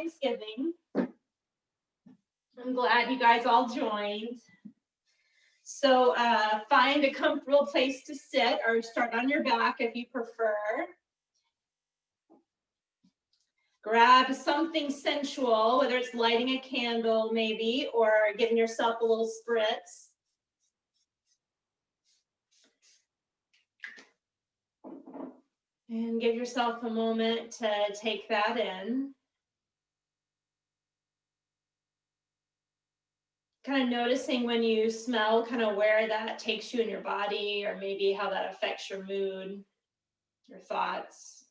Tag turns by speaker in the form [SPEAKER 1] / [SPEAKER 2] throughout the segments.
[SPEAKER 1] Thanksgiving. I'm glad you guys all joined. So find a comfortable place to sit or start on your back if you prefer. Grab something sensual, whether it's lighting a candle maybe, or giving yourself a little spritz. And give yourself a moment to take that in. Kind of noticing when you smell, kind of where that takes you in your body, or maybe how that affects your mood, your thoughts.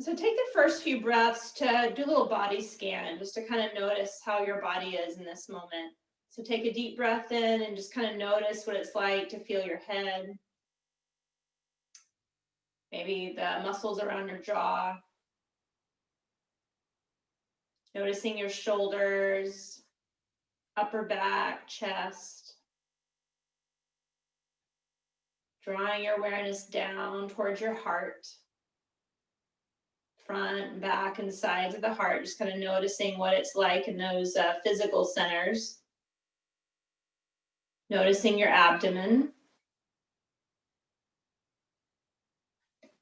[SPEAKER 1] So take the first few breaths to do a little body scan, just to kind of notice how your body is in this moment. So take a deep breath in and just kind of notice what it's like to feel your head. Maybe the muscles around your jaw. Noticing your shoulders, upper back, chest. Drawing your awareness down towards your heart. Front, back, and sides of the heart. Just kind of noticing what it's like in those physical centers. Noticing your abdomen.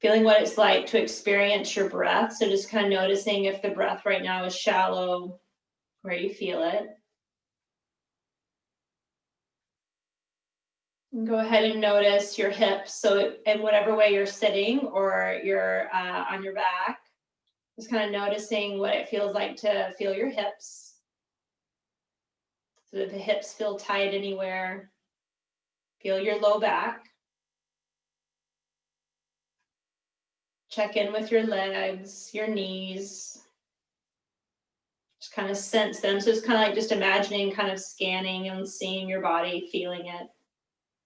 [SPEAKER 1] Feeling what it's like to experience your breath. So just kind of noticing if the breath right now is shallow, where you feel it. And go ahead and notice your hips. So in whatever way you're sitting or you're on your back, just kind of noticing what it feels like to feel your hips. So if the hips feel tight anywhere, feel your low back. Check in with your legs, your knees. Just kind of sense them. So it's kind of like just imagining, kind of scanning and seeing your body, feeling it.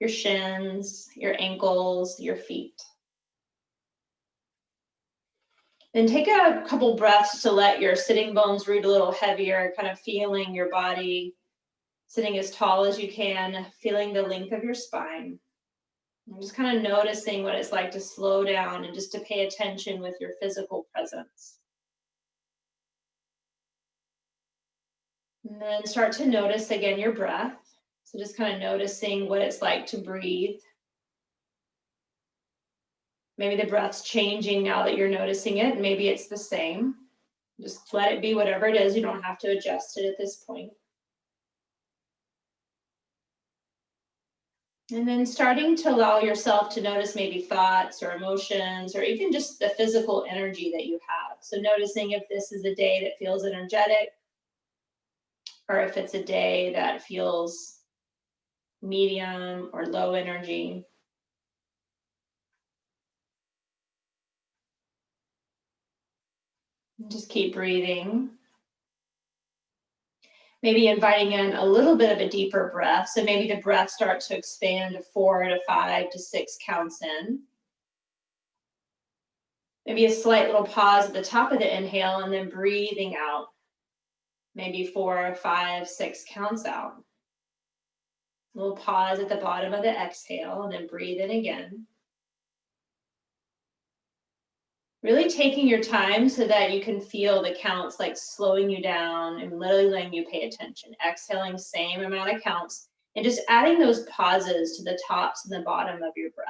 [SPEAKER 1] Your shins, your ankles, your feet. Then take a couple breaths to let your sitting bones root a little heavier, kind of feeling your body sitting as tall as you can, feeling the length of your spine. And just kind of noticing what it's like to slow down and just to pay attention with your physical presence. And then start to notice again your breath. So just kind of noticing what it's like to breathe. Maybe the breath's changing now that you're noticing it. Maybe it's the same. Just let it be whatever it is. You don't have to adjust it at this point. And then starting to allow yourself to notice maybe thoughts or emotions or even just the physical energy that you have. So noticing if this is a day that feels energetic or if it's a day that feels medium or low energy. And just keep breathing. Maybe inviting in a little bit of a deeper breath. So maybe the breath starts to expand to 4 to 5 to 6 counts in. Maybe a slight little pause at the top of the inhale and then breathing out. Maybe 4, 5, 6 counts out. A little pause at the bottom of the exhale and then breathe in again. Really taking your time so that you can feel the counts like slowing you down and literally letting you pay attention. Exhaling same amount of counts and just adding those pauses to the tops and the bottom of your breath.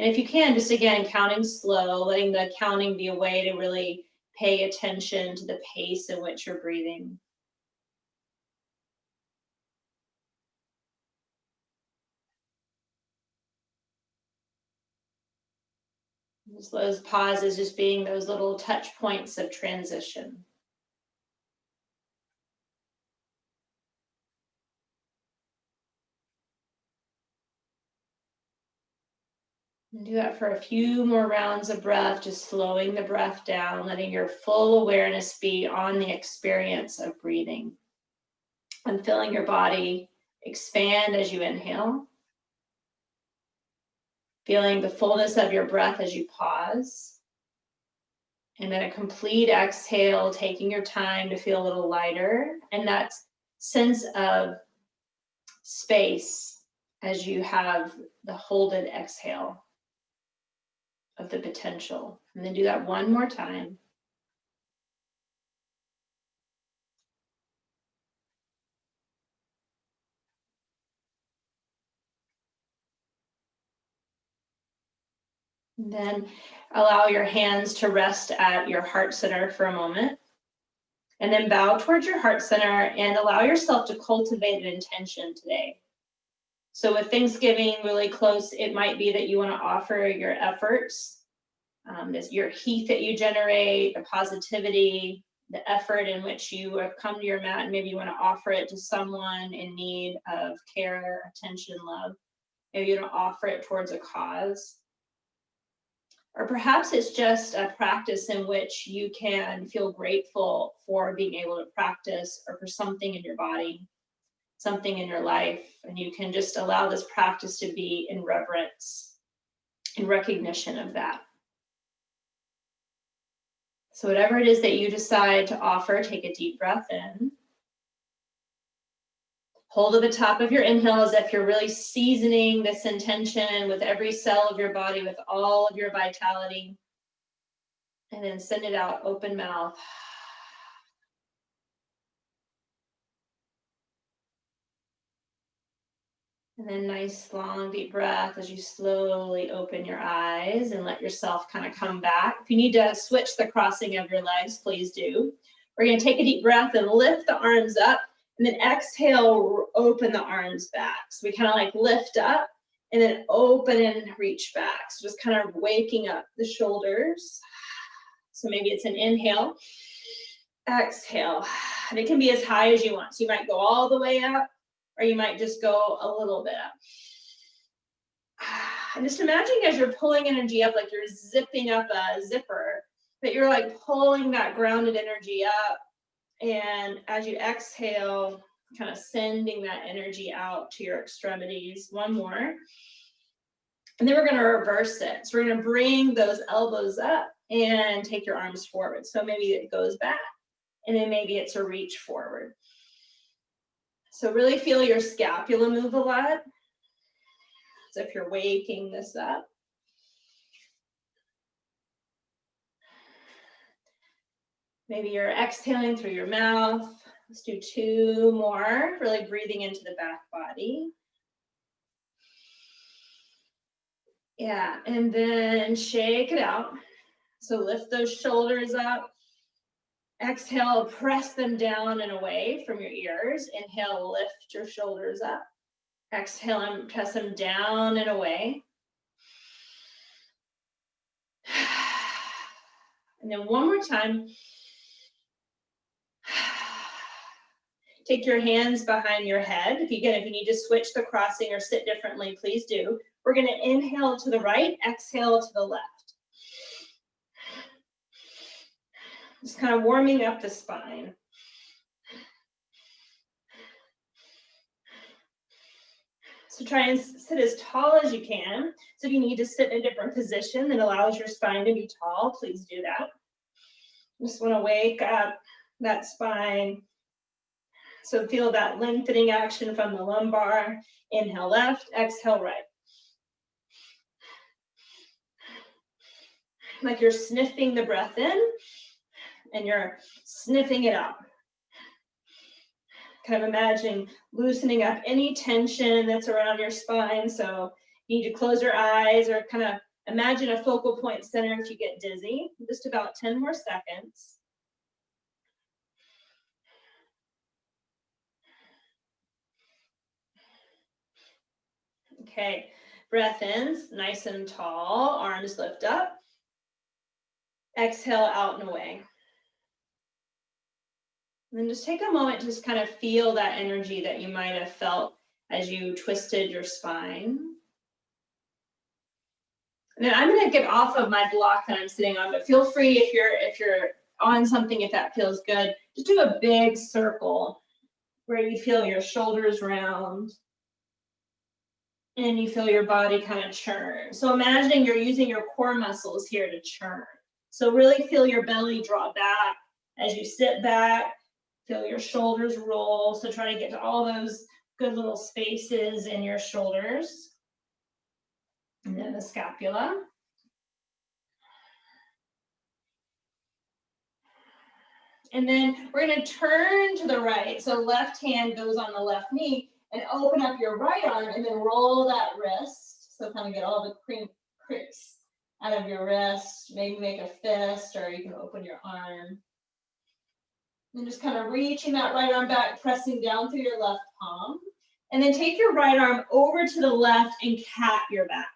[SPEAKER 1] And if you can, just again, counting slow, letting the counting be a way to really pay attention to the pace in which you're breathing. Just those pauses just being those little touch points of transition. And do that for a few more rounds of breath, just slowing the breath down, letting your full awareness be on the experience of breathing. And feeling your body expand as you inhale. Feeling the fullness of your breath as you pause. And then a complete exhale, taking your time to feel a little lighter. And that sense of space as you have the holded exhale. of the potential. And then do that one more time. And then allow your hands to rest at your heart center for a moment. And then bow towards your heart center and allow yourself to cultivate an intention today. So with Thanksgiving really close, it might be that you want to offer your efforts, your heat that you generate, the positivity, the effort in which you have come to your mat, and maybe you want to offer it to someone in need of care, attention, love. Maybe you want to offer it towards a cause. Or perhaps it's just a practice in which you can feel grateful for being able to practice, or for something in your body, something in your life, and you can just allow this practice to be in reverence, in recognition of that. So whatever it is that you decide to offer, take a deep breath in. Hold at the top of your inhale as if you're really seasoning this intention with every cell of your body, with all of your vitality. And then send it out, open mouth. And then nice long deep breath as you slowly open your eyes and let yourself kind of come back. If you need to switch the crossing of your legs, please do. We're going to take a deep breath and lift the arms up, and then exhale, open the arms back. So we kind of like lift up and then open and reach back. So just kind of waking up the shoulders. So maybe it's an inhale, exhale, and it can be as high as you want. So you might go all the way up, or you might just go a little bit up. And just imagine as you're pulling energy up, like you're zipping up a zipper, that you're like pulling that grounded energy up. And as you exhale, kind of sending that energy out to your extremities. One more. And then we're going to reverse it. So we're going to bring those elbows up and take your arms forward. So maybe it goes back, and then maybe it's a reach forward. So really feel your scapula move a lot, as if you're waking this up. Maybe you're exhaling through your mouth. Let's do 2 more, really breathing into the back body. Yeah, and then shake it out. So lift those shoulders up. Exhale, press them down and away from your ears. Inhale, lift your shoulders up. Exhale and press them down and away. And then one more time. Take your hands behind your head. If you need to switch the crossing or sit differently, please do. We're going to inhale to the right, exhale to the left. Just kind of warming up the spine. So try and sit as tall as you can. So if you need to sit in a different position that allows your spine to be tall, please do that. Just want to wake up that spine. So feel that lengthening action from the lumbar. Inhale left, exhale right. Like you're sniffing the breath in and you're sniffing it out. Kind of imagine loosening up any tension that's around your spine. So you need to close your eyes, or kind of imagine a focal point center if you get dizzy. Just about 10 more seconds. Okay, breath in, nice and tall, arms lift up. Exhale out and away. And then just take a moment to just kind of feel that energy that you might have felt as you twisted your spine. And then I'm going to get off of my block that I'm sitting on, but feel free if you're on something, if that feels good, just do a big circle where you feel your shoulders round and you feel your body kind of churn. So imagining you're using your core muscles here to churn. So really feel your belly draw back as you sit back. Feel your shoulders roll. So try to get to all those good little spaces in your shoulders. And then the scapula. And then we're gonna turn to the right. So left hand goes on the left knee and open up your right arm and then roll that wrist. So kind of get all the creaks out of your wrist, maybe make a fist, or you can open your arm. And just kind of reaching that right arm back, pressing down through your left palm. And then take your right arm over to the left and cat your back.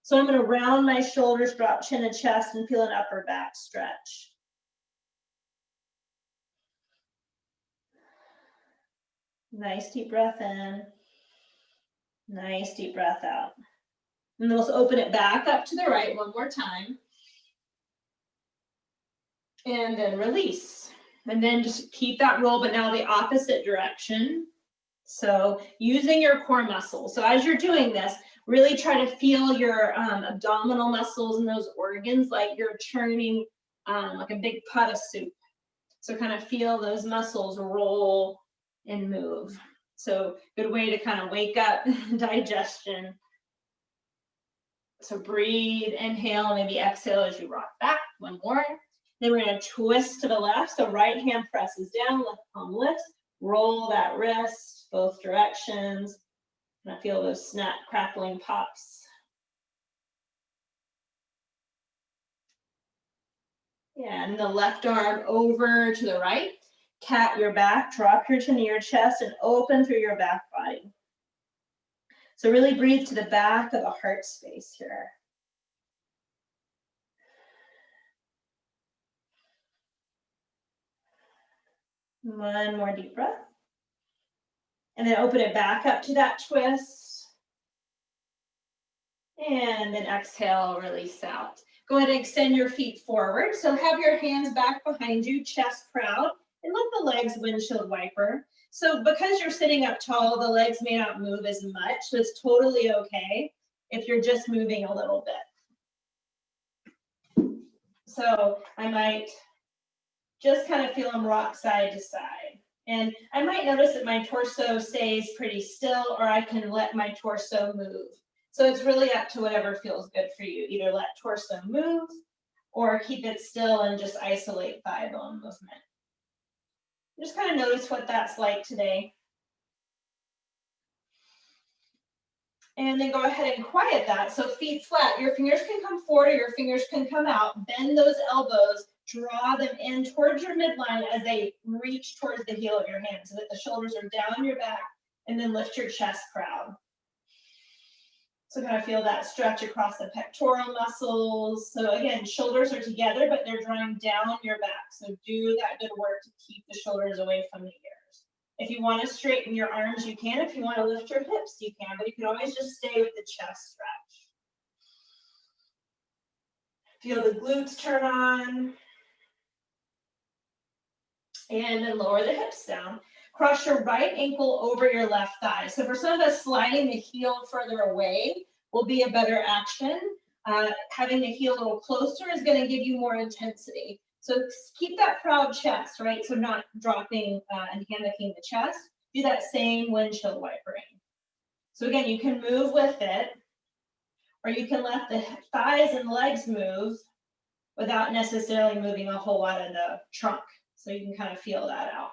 [SPEAKER 1] So I'm gonna round my shoulders, drop chin to chest, and feel an upper back stretch. Nice deep breath in. Nice deep breath out. And then let's open it back up to the right one more time. And then release. And then just keep that roll, but now the opposite direction. So using your core muscles. So as you're doing this, really try to feel your abdominal muscles and those organs like you're churning like a big pot of soup. So kind of feel those muscles roll and move. So good way to kind of wake up digestion. So breathe, inhale, maybe exhale as you rock back. One more. Then we're going to twist to the left. So right hand presses down, left palm lifts. Roll that wrist, both directions. And I feel those snap, crackling pops. Yeah, and the left arm over to the right. Cat your back, drop your chin to your chest, and open through your back body. So really breathe to the back of the heart space here. One more deep breath. And then open it back up to that twist. And then exhale, release out. Go ahead and extend your feet forward. So have your hands back behind you, chest proud, and let the legs windshield wiper. So because you're sitting up tall, the legs may not move as much, so it's totally okay if you're just moving a little bit. So I might just kind of feel them rock side to side. And I might notice that my torso stays pretty still, or I can let my torso move. So it's really up to whatever feels good for you. Either let torso move or keep it still and just isolate thigh bone movement. Just kind of notice what that's like today. And then go ahead and quiet that. So feet flat, your fingers can come forward or your fingers can come out. Bend those elbows, draw them in towards your midline as they reach towards the heel of your hand so that the shoulders are down your back, and then lift your chest proud. So kind of feel that stretch across the pectoral muscles. So again, shoulders are together, but they're drawing down your back. So do that good work to keep the shoulders away from the ears. If you want to straighten your arms, you can. If you want to lift your hips, you can, but you can always just stay with the chest stretch. Feel the glutes turn on. And then lower the hips down. Cross your right ankle over your left thigh. So for some of us, sliding the heel further away will be a better action. Having the heel a little closer is going to give you more intensity. So keep that proud chest, right? So not dropping and hammocking the chest. Do that same windshield wipering. So again, you can move with it, or you can let the thighs and legs move without necessarily moving a whole lot of the trunk. So you can kind of feel that out.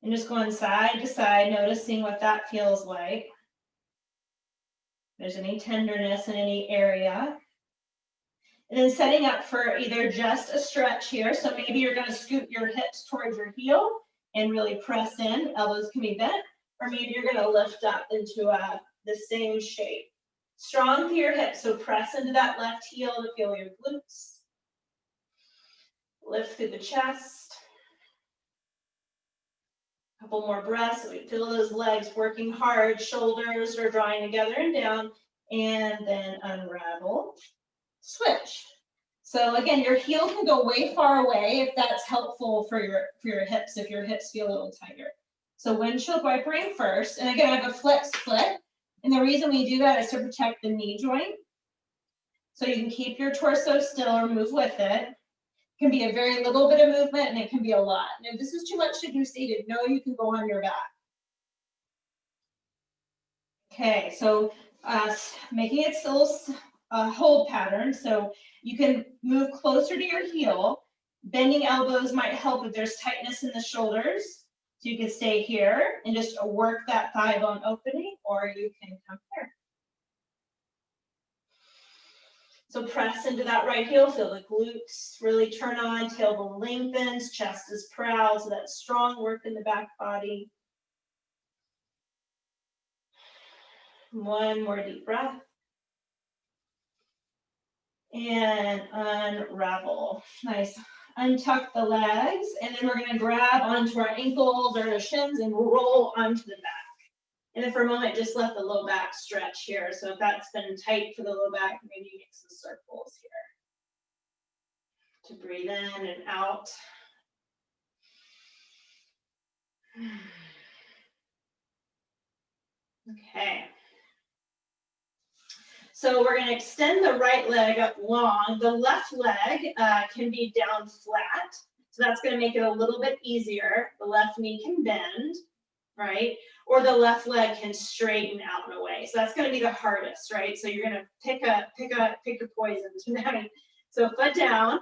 [SPEAKER 1] And just going side to side, noticing what that feels like. If there's any tenderness in any area. And then setting up for either just a stretch here. So maybe you're going to scoot your hips towards your heel and really press in. Elbows can be bent. Or maybe you're going to lift up into the same shape. Strong through your hips. So press into that left heel to feel your glutes. Lift through the chest. Couple more breaths. So we feel those legs working hard. Shoulders are drawing together and down. And then unravel. Switch. So again, your heel can go way far away if that's helpful for your hips, if your hips feel a little tighter. So windshield wipering first. And again, I have a flex foot. And the reason we do that is to protect the knee joint. So you can keep your torso still or move with it. It can be a very little bit of movement, and it can be a lot. And if this is too much to do seated, no, you can go on your back. Okay, so making it still a hold pattern. So you can move closer to your heel, Bending elbows might help if there's tightness in the shoulders. So you can stay here and just work that thigh bone opening, or you can come here. So press into that right heel, feel the glutes really turn on, tailbone lengthens, chest is proud, so that's strong work in the back body. One more deep breath. And unravel. Nice. Untuck the legs, and then we're going to grab onto our ankles or the shins and roll onto the back. And then for a moment, just let the low back stretch here. So if that's been tight for the low back, maybe you get some circles here. To breathe in and out. Okay. So we're going to extend the right leg up long. The left leg can be down flat. So that's going to make it a little bit easier. The left knee can bend, right? Or the left leg can straighten out and away. So that's going to be the hardest, right? So you're going to pick your poisons. So foot down,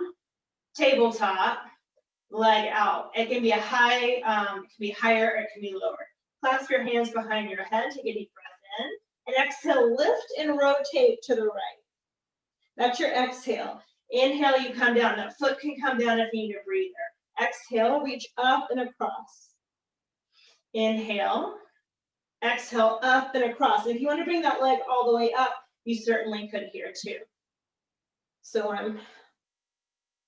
[SPEAKER 1] tabletop, leg out. It can be a high, it can be higher, it can be lower. Clasp your hands behind your head, take a deep breath in. And exhale, lift and rotate to the right. That's your exhale. Inhale, you come down. That foot can come down if you need a breather. Exhale, reach up and across. Inhale. Exhale, up and across. And if you want to bring that leg all the way up, you certainly could here too. So I'm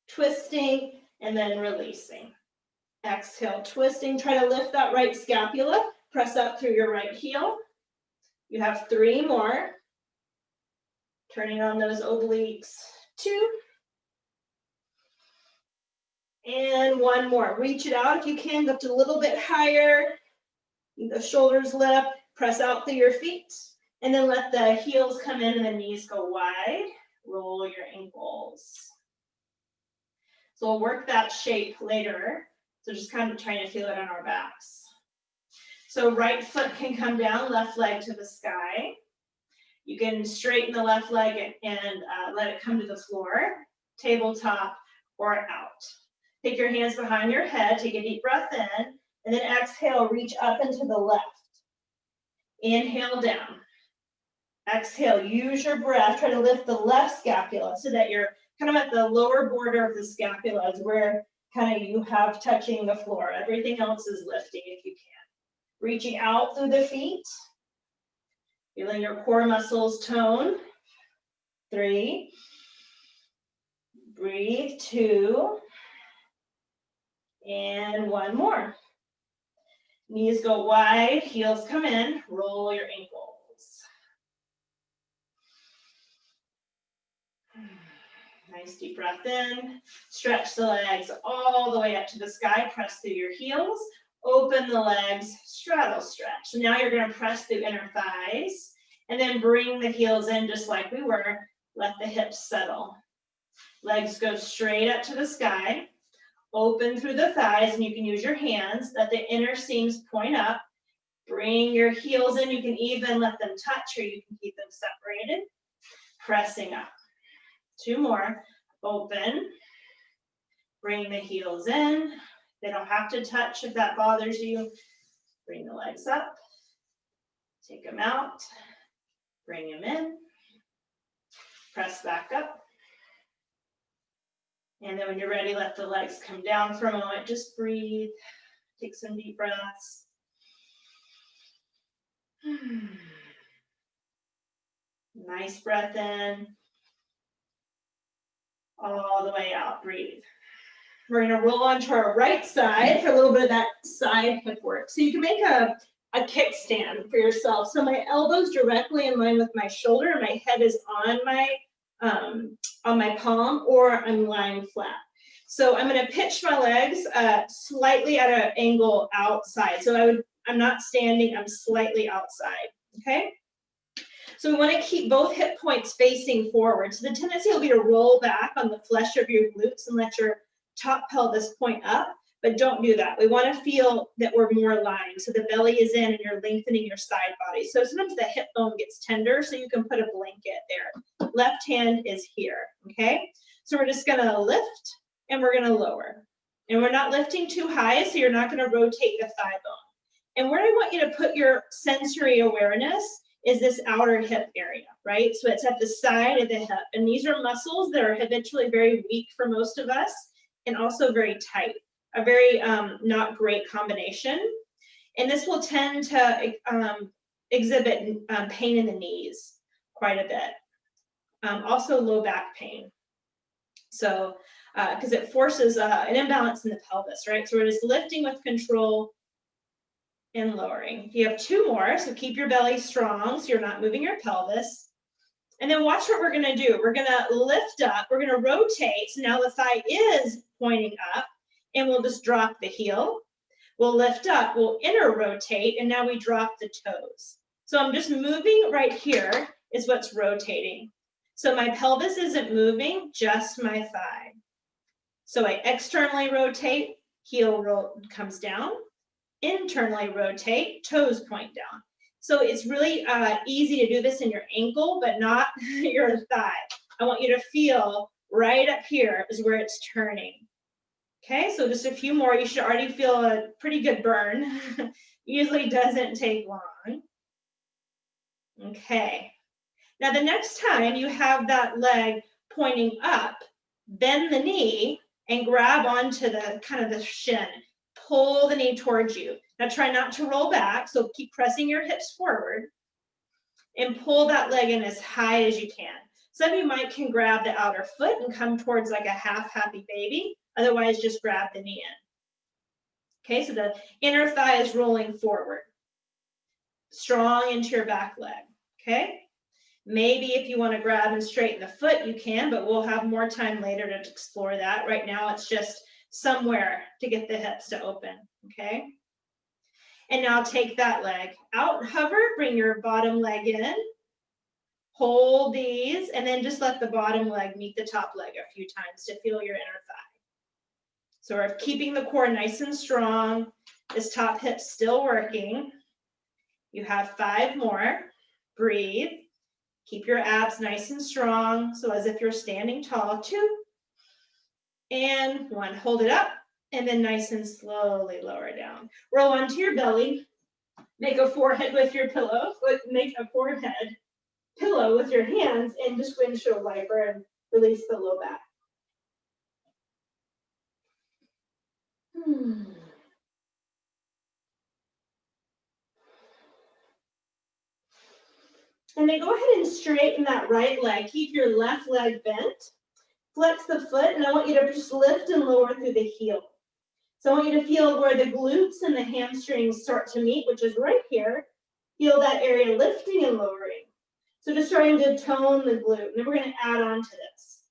[SPEAKER 1] twisting and then releasing. Exhale, twisting. Try to lift that right scapula. Press up through your right heel. You have 3 more. Turning on those obliques. 2. And 1 more. Reach it out if you can. Lift a little bit higher. The shoulders lift. Press out through your feet. And then let the heels come in and the knees go wide. Roll your ankles. So we'll work that shape later. So just kind of trying to feel it on our backs. So right foot can come down, left leg to the sky. You can straighten the left leg and let it come to the floor, tabletop or out. Take your hands behind your head, take a deep breath in, and then exhale, reach up into the left. Inhale down. Exhale, use your breath, try to lift the left scapula so that you're kind of at the lower border of the scapula is where kind of you have touching the floor. Everything else is lifting if you can. Reaching out through the feet. Feeling your core muscles tone. 3. Breathe. 2. And 1 more. Knees go wide, heels come in, roll your ankles. Nice deep breath in. Stretch the legs all the way up to the sky. Press through your heels. Open the legs, straddle stretch. So now you're going to press through inner thighs and then bring the heels in just like we were. Let the hips settle. Legs go straight up to the sky. Open through the thighs, and you can use your hands. Let the inner seams point up. Bring your heels in. You can even let them touch, or you can keep them separated. Pressing up. 2 more. Open. Bring the heels in. They don't have to touch if that bothers you. Bring the legs up. Take them out. Bring them in. Press back up. And then when you're ready, let the legs come down for a moment. Just breathe. Take some deep breaths. Nice breath in. All the way out. Breathe. We're going to roll onto our right side for a little bit of that side hip work. So you can make a kickstand for yourself. So my elbow's directly in line with my shoulder, and my head is on my palm, or I'm lying flat. So I'm going to pitch my legs slightly at an angle outside. So I'm not standing, I'm slightly outside, okay? So we want to keep both hip points facing forward. So the tendency will be to roll back on the flesh of your glutes and let your top pelvis point up, but don't do that. We want to feel that we're more aligned. So the belly is in and you're lengthening your side body. So sometimes the hip bone gets tender, so you can put a blanket there. Left hand is here, okay? So we're just gonna lift and we're gonna lower. And we're not lifting too high, so you're not gonna rotate the thigh bone. And where I want you to put your sensory awareness is this outer hip area, right? So it's at the side of the hip. And these are muscles that are habitually very weak for most of us and also very tight, a very not great combination. And this will tend to exhibit pain in the knees quite a bit. Also low back pain. So, because it forces an imbalance in the pelvis, right? So we're just lifting with control and lowering. You have 2 more, so keep your belly strong so you're not moving your pelvis. And then watch what we're gonna do. We're gonna lift up, we're gonna rotate, so now the thigh is pointing up, and we'll just drop the heel. We'll lift up, we'll inner rotate, and now we drop the toes. So I'm just moving right here is what's rotating. So my pelvis isn't moving, just my thigh. So I externally rotate, heel comes down, internally rotate, toes point down. So it's really easy to do this in your ankle, but not your thigh. I want you to feel right up here is where it's turning. Okay, so just a few more. You should already feel a pretty good burn. Usually doesn't take long. Okay. Now the next time you have that leg pointing up, bend the knee and grab onto the kind of the shin. Pull the knee towards you. Now try not to roll back, so keep pressing your hips forward and pull that leg in as high as you can. Some of you can grab the outer foot and come towards like a half happy baby. Otherwise, just grab the knee in. Okay, so the inner thigh is rolling forward. Strong into your back leg, okay? Maybe if you want to grab and straighten the foot, you can, but we'll have more time later to explore that. Right now, it's just somewhere to get the hips to open, okay? And now take that leg out, hover, bring your bottom leg in, hold these, and then just let the bottom leg meet the top leg a few times to feel your inner thigh. So we're keeping the core nice and strong. This top hip's still working. You have 5 more. Breathe. Keep your abs nice and strong. So as if you're standing tall. 2 and 1. Hold it up. And then nice and slowly lower down. Roll onto your belly. Make a forehead with your pillow. Make a forehead pillow with your hands and just windshield wiper and release the low back. And then go ahead and straighten that right leg. Keep your left leg bent. Flex the foot, and I want you to just lift and lower through the heel. So I want you to feel where the glutes and the hamstrings start to meet, which is right here. Feel that area lifting and lowering. So just starting to tone the glute. And then we're going to add on to this.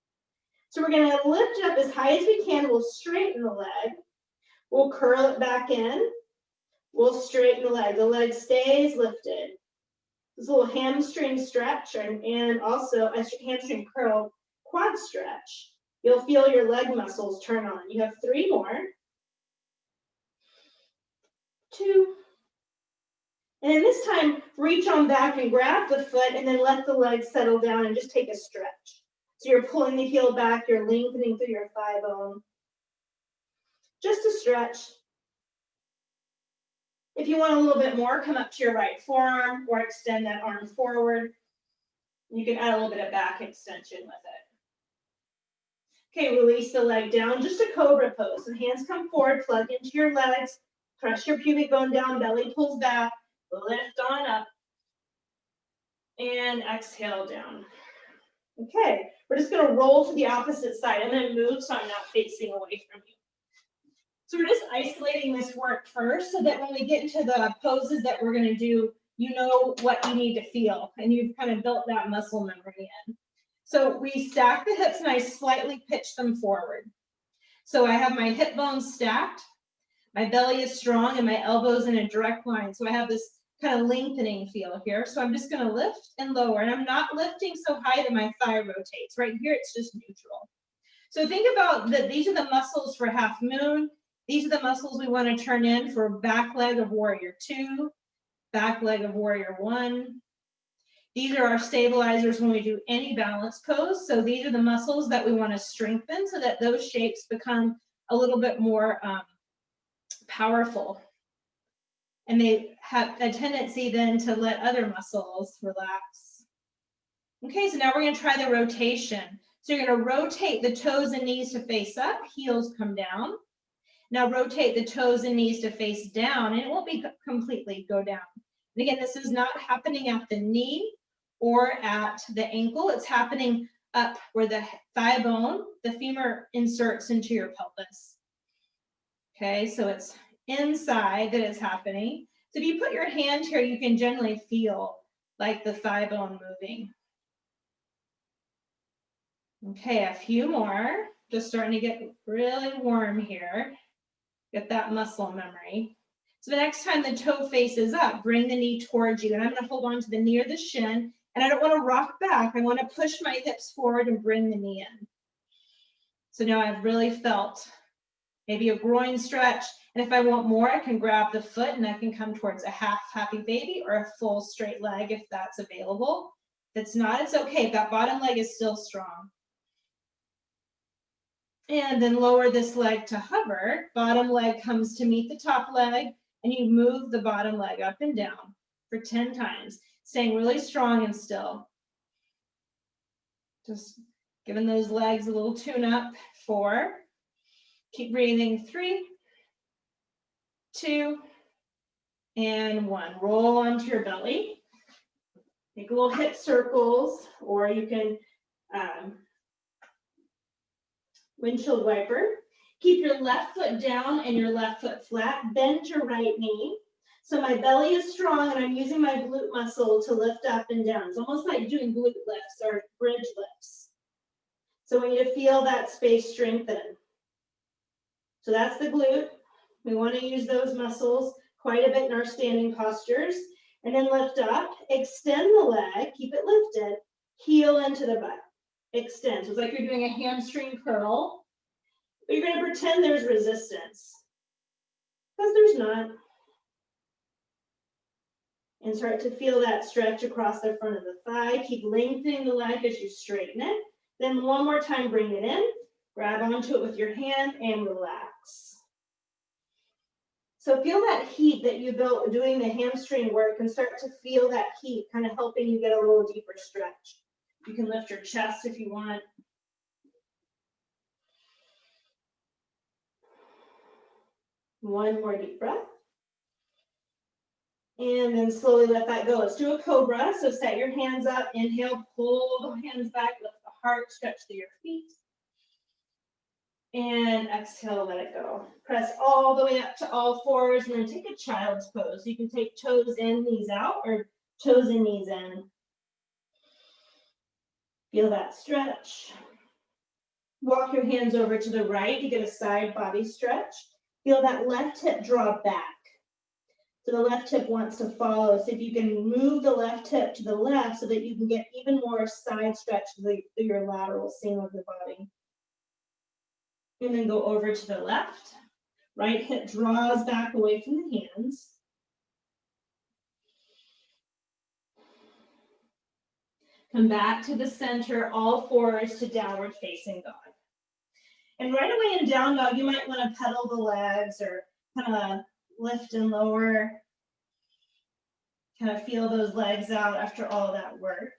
[SPEAKER 1] So we're going to lift it up as high as we can. We'll straighten the leg. We'll curl it back in. We'll straighten the leg. The leg stays lifted. This little hamstring stretch and also a hamstring curl quad stretch. You'll feel your leg muscles turn on. You have 3 more. 2. And then this time, reach on back and grab the foot and then let the leg settle down and just take a stretch. So you're pulling the heel back, you're lengthening through your thigh bone. Just a stretch. If you want a little bit more, come up to your right forearm or extend that arm forward. You can add a little bit of back extension with it. Okay, release the leg down, just a cobra pose. So hands come forward, plug into your legs, press your pubic bone down, belly pulls back, lift on up, and exhale down. Okay, we're just gonna roll to the opposite side. I'm gonna move so I'm not facing away from you. So we're just isolating this work first so that when we get into the poses that we're gonna do, you know what you need to feel and you've kind of built that muscle memory in. So we stack the hips and I slightly pitch them forward. So I have my hip bones stacked, my belly is strong and my elbows in a direct line. So I have this kind of lengthening feel here. So I'm just gonna lift and lower and I'm not lifting so high that my thigh rotates. Right here, it's just neutral. So think about that these are the muscles for half moon. These are the muscles we want to turn in for back leg of warrior 2, back leg of warrior 1.
[SPEAKER 2] These are our stabilizers when we do any balance pose. So these are the muscles that we want to strengthen so that those shapes become a little bit more powerful. And they have a tendency then to let other muscles relax. Okay, so now we're going to try the rotation. So you're going to rotate the toes and knees to face up, heels come down. Now rotate the toes and knees to face down, and it won't be completely go down. And again, this is not happening at the knee or at the ankle. It's happening up where the thigh bone, the femur inserts into your pelvis. Okay, so it's inside that it's happening. So if you put your hand here, you can generally feel like the thigh bone moving. Okay, a few more. Just starting to get really warm here. Get that muscle memory. So the next time the toe faces up, bring the knee towards you. And I'm going to hold on to the knee or the shin. And I don't want to rock back. I want to push my hips forward and bring the knee in. So now I've really felt maybe a groin stretch. And if I want more, I can grab the foot and I can come towards a half happy baby or a full straight leg if that's available. If it's not, it's okay. That bottom leg is still strong. And then lower this leg to hover. Bottom leg comes to meet the top leg, and you move the bottom leg up and down for 10 times, staying really strong and still. Just giving those legs a little tune up. 4. Keep breathing. 3, 2, and 1. Roll onto your belly. Make little hip circles, or you can windshield wiper. Keep your left foot down and your left foot flat. Bend your right knee. So my belly is strong and I'm using my glute muscle to lift up and down. It's almost like doing glute lifts or bridge lifts. So we need to feel that space strengthen. So that's the glute. We want to use those muscles quite a bit in our standing postures. And then lift up, extend the leg, keep it lifted, heel into the butt. Extend. So it's like you're doing a hamstring curl, but you're going to pretend there's resistance, because there's not. And start to feel that stretch across the front of the thigh. Keep lengthening the leg as you straighten it. Then one more time, bring it in, grab onto it with your hand, and relax. So feel that heat that you built doing the hamstring work, and start to feel that heat kind of helping you get a little deeper stretch. You can lift your chest if you want. One more deep breath. And then slowly let that go. Let's do a cobra. So set your hands up, inhale, pull the hands back, lift the heart, stretch through your feet. And exhale, let it go. Press all the way up to all fours, and then take a child's pose. You can take toes in, knees out, or toes and knees in. Feel that stretch. Walk your hands over to the right to get a side body stretch. Feel that left hip draw back. So the left hip wants to follow. So if you can move the left hip to the left so that you can get even more side stretch through your lateral seam of the body. And then go over to the left. Right hip draws back away from the hands. Come back to the center, all fours to downward facing dog. And right away in down dog, you might want to pedal the legs or kind of lift and lower. Kind of feel those legs out after all that work.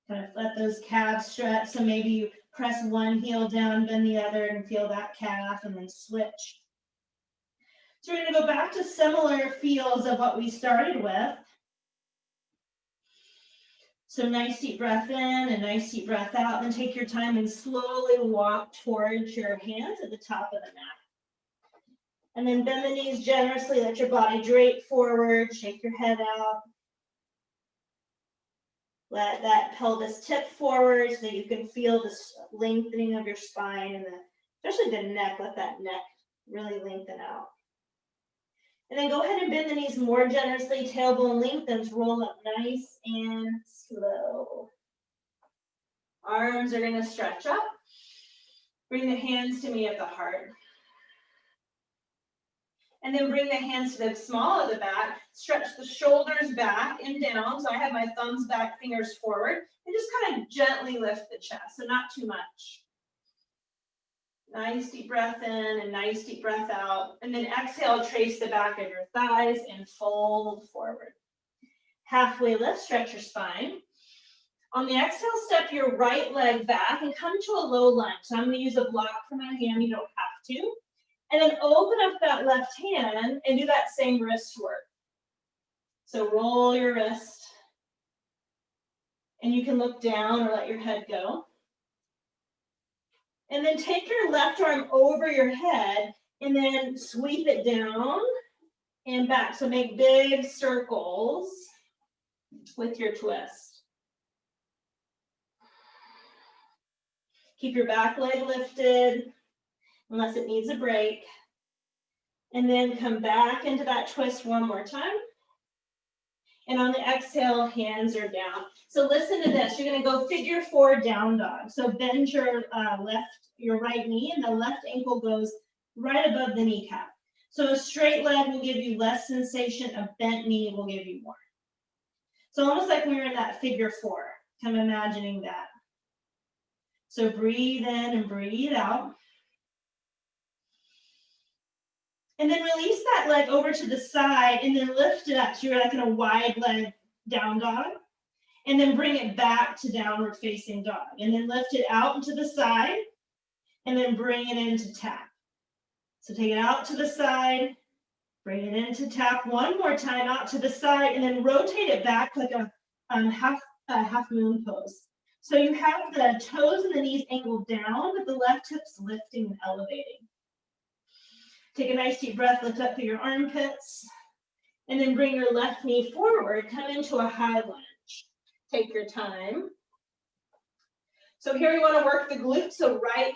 [SPEAKER 2] Kind of let those calves stretch. So maybe you press one heel down, bend the other, and feel that calf, and then switch. So we're going to go back to similar feels of what we started with. So nice deep breath in and nice deep breath out. Then take your time and slowly walk towards your hands at the top of the mat. And then bend the knees generously, let your body drape forward, shake your head out. Let that pelvis tip forward so that you can feel this lengthening of your spine and especially the neck. Let that neck really lengthen out. And then go ahead and bend the knees more generously, tailbone lengthens, roll up nice and slow. Arms are going to stretch up. Bring the hands to meet at the heart. And then bring the hands to the small of the back, stretch the shoulders back and down. So I have my thumbs back, fingers forward, and just kind of gently lift the chest, so not too much. Nice deep breath in and nice deep breath out. And then exhale, trace the back of your thighs and fold forward. Halfway lift, stretch your spine. On the exhale, step your right leg back and come to a low lunge. So I'm going to use a block for my hand, you don't have to. And then open up that left hand and do that same wrist work. So roll your wrist. And you can look down or let your head go. And then take your left arm over your head and then sweep it down and back. So make big circles with your twist. Keep your back leg lifted unless it needs a break. And then come back into that twist one more time. And on the exhale, hands are down. So listen to this. You're going to go figure 4 down dog. So bend your your right knee, and the left ankle goes right above the kneecap. So a straight leg will give you less sensation. A bent knee will give you more. So almost like when you're in that figure 4. Kind of imagining that. So breathe in and breathe out. And then release that leg over to the side and then lift it up. So you're like in a wide leg down dog. And then bring it back to downward facing dog. And then lift it out and to the side. And then bring it into tap. So take it out to the side. Bring it into tap one more time out to the side. And then rotate it back like a half moon pose. So you have the toes and the knees angled down, but the left hip's lifting and elevating. Take a nice deep breath, lift up through your armpits, and then bring your left knee forward, come into a high lunge. Take your time. So here we want to work the glutes, so right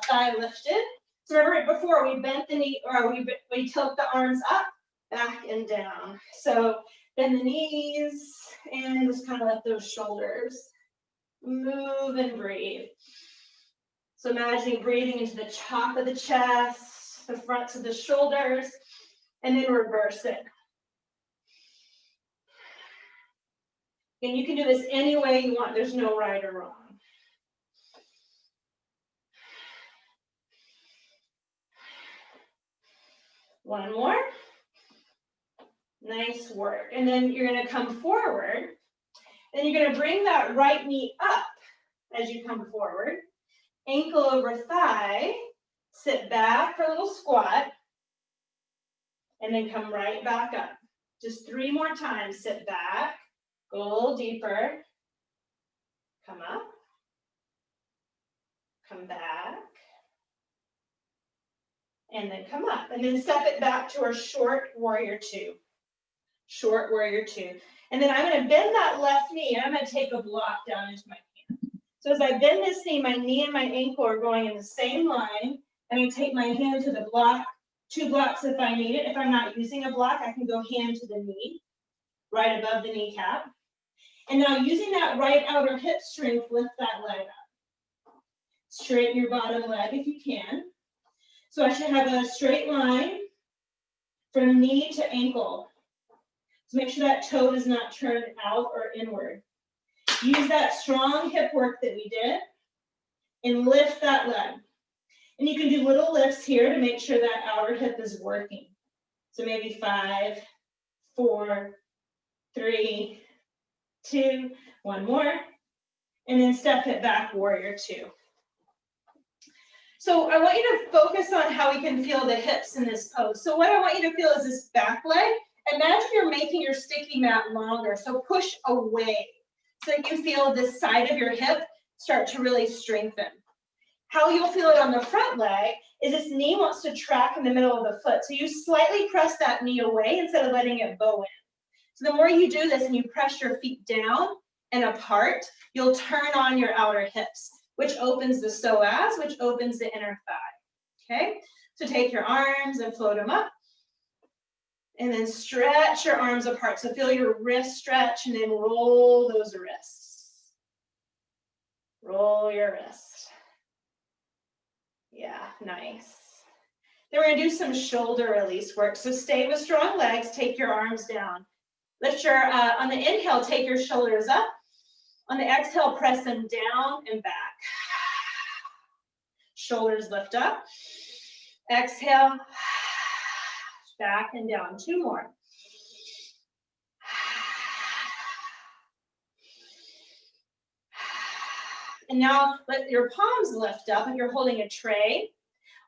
[SPEAKER 2] thigh lifted. So remember before we bent the knee, or we tilt the arms up, back and down. So bend the knees and just kind of let those shoulders move and breathe. So imagining breathing into the top of the chest, the fronts of the shoulders, and then reverse it. And you can do this any way you want. There's no right or wrong. One more. Nice work. And then you're going to come forward. Then you're going to bring that right knee up as you come forward. Ankle over thigh. Sit back for a little squat. And then come right back up. Just 3 more times. Sit back. Go a little deeper. Come up. Come back. And then come up. And then step it back to our short warrior 2. Short warrior 2. And then I'm going to bend that left knee. And I'm going to take a block down into my hand. So as I bend this knee, my knee and my ankle are going in the same line. I'm going to take my hand to the block. 2 blocks if I need it. If I'm not using a block, I can go hand to the knee, right above the kneecap. And now using that right outer hip strength, lift that leg up. Straighten your bottom leg if you can. So I should have a straight line from knee to ankle. So make sure that toe does not turn out or inward. Use that strong hip work that we did and lift that leg. And you can do little lifts here to make sure that outer hip is working. So maybe 5, 4, 3, 2, 1 more. And then step it back, warrior 2. So I want you to focus on how we can feel the hips in this pose. So what I want you to feel is this back leg. Imagine you're making your sticky mat longer. So push away so you feel this side of your hip start to really strengthen. How you'll feel it on the front leg is this knee wants to track in the middle of the foot. So you slightly press that knee away instead of letting it bow in. So the more you do this and you press your feet down and apart, you'll turn on your outer hips, which opens the psoas, which opens the inner thigh. Okay? So take your arms and float them up. And then stretch your arms apart. So feel your wrist stretch and then roll those wrists. Roll your wrist. Yeah, nice. Then we're gonna do some shoulder release work. So stay with strong legs, take your arms down. Lift your, on the inhale, take your shoulders up. On the exhale, press them down and back. Shoulders lift up. Exhale, back and down. 2 more. And now let your palms lift up if you're holding a tray.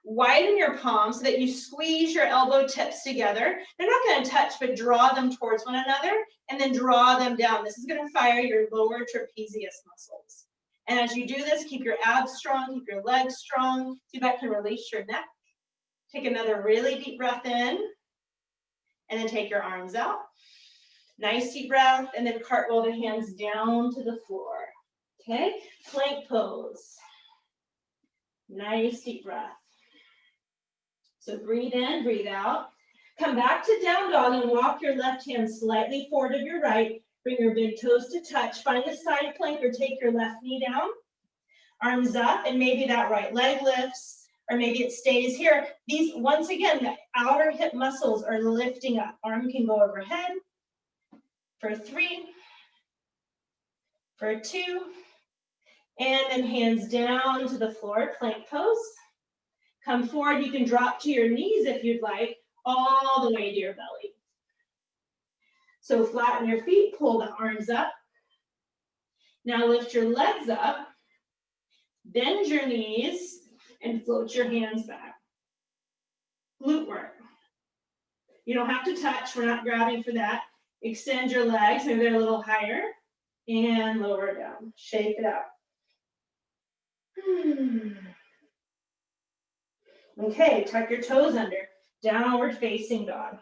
[SPEAKER 2] Widen your palms so that you squeeze your elbow tips together. They're not going to touch, but draw them towards one another and then draw them down. This is going to fire your lower trapezius muscles. And as you do this, keep your abs strong, keep your legs strong. See if that can release your neck. Take another really deep breath in and then take your arms out. Nice deep breath and then cartwheel the hands down to the floor. Okay, plank pose. Nice deep breath. So breathe in, breathe out. Come back to down dog and walk your left hand slightly forward of your right. Bring your big toes to touch. Find a side plank or take your left knee down. Arms up, and maybe that right leg lifts, or maybe it stays here. These, once again, the outer hip muscles are lifting up. Arm can go overhead for 3, for 2, and then hands down to the floor, plank pose. Come forward, you can drop to your knees if you'd like, all the way to your belly. So flatten your feet, pull the arms up. Now lift your legs up, bend your knees, and float your hands back. Glute work. You don't have to touch, we're not grabbing for that. Extend your legs, maybe they're a little higher, and lower down. Shake it out. Okay, tuck your toes under, downward facing dog.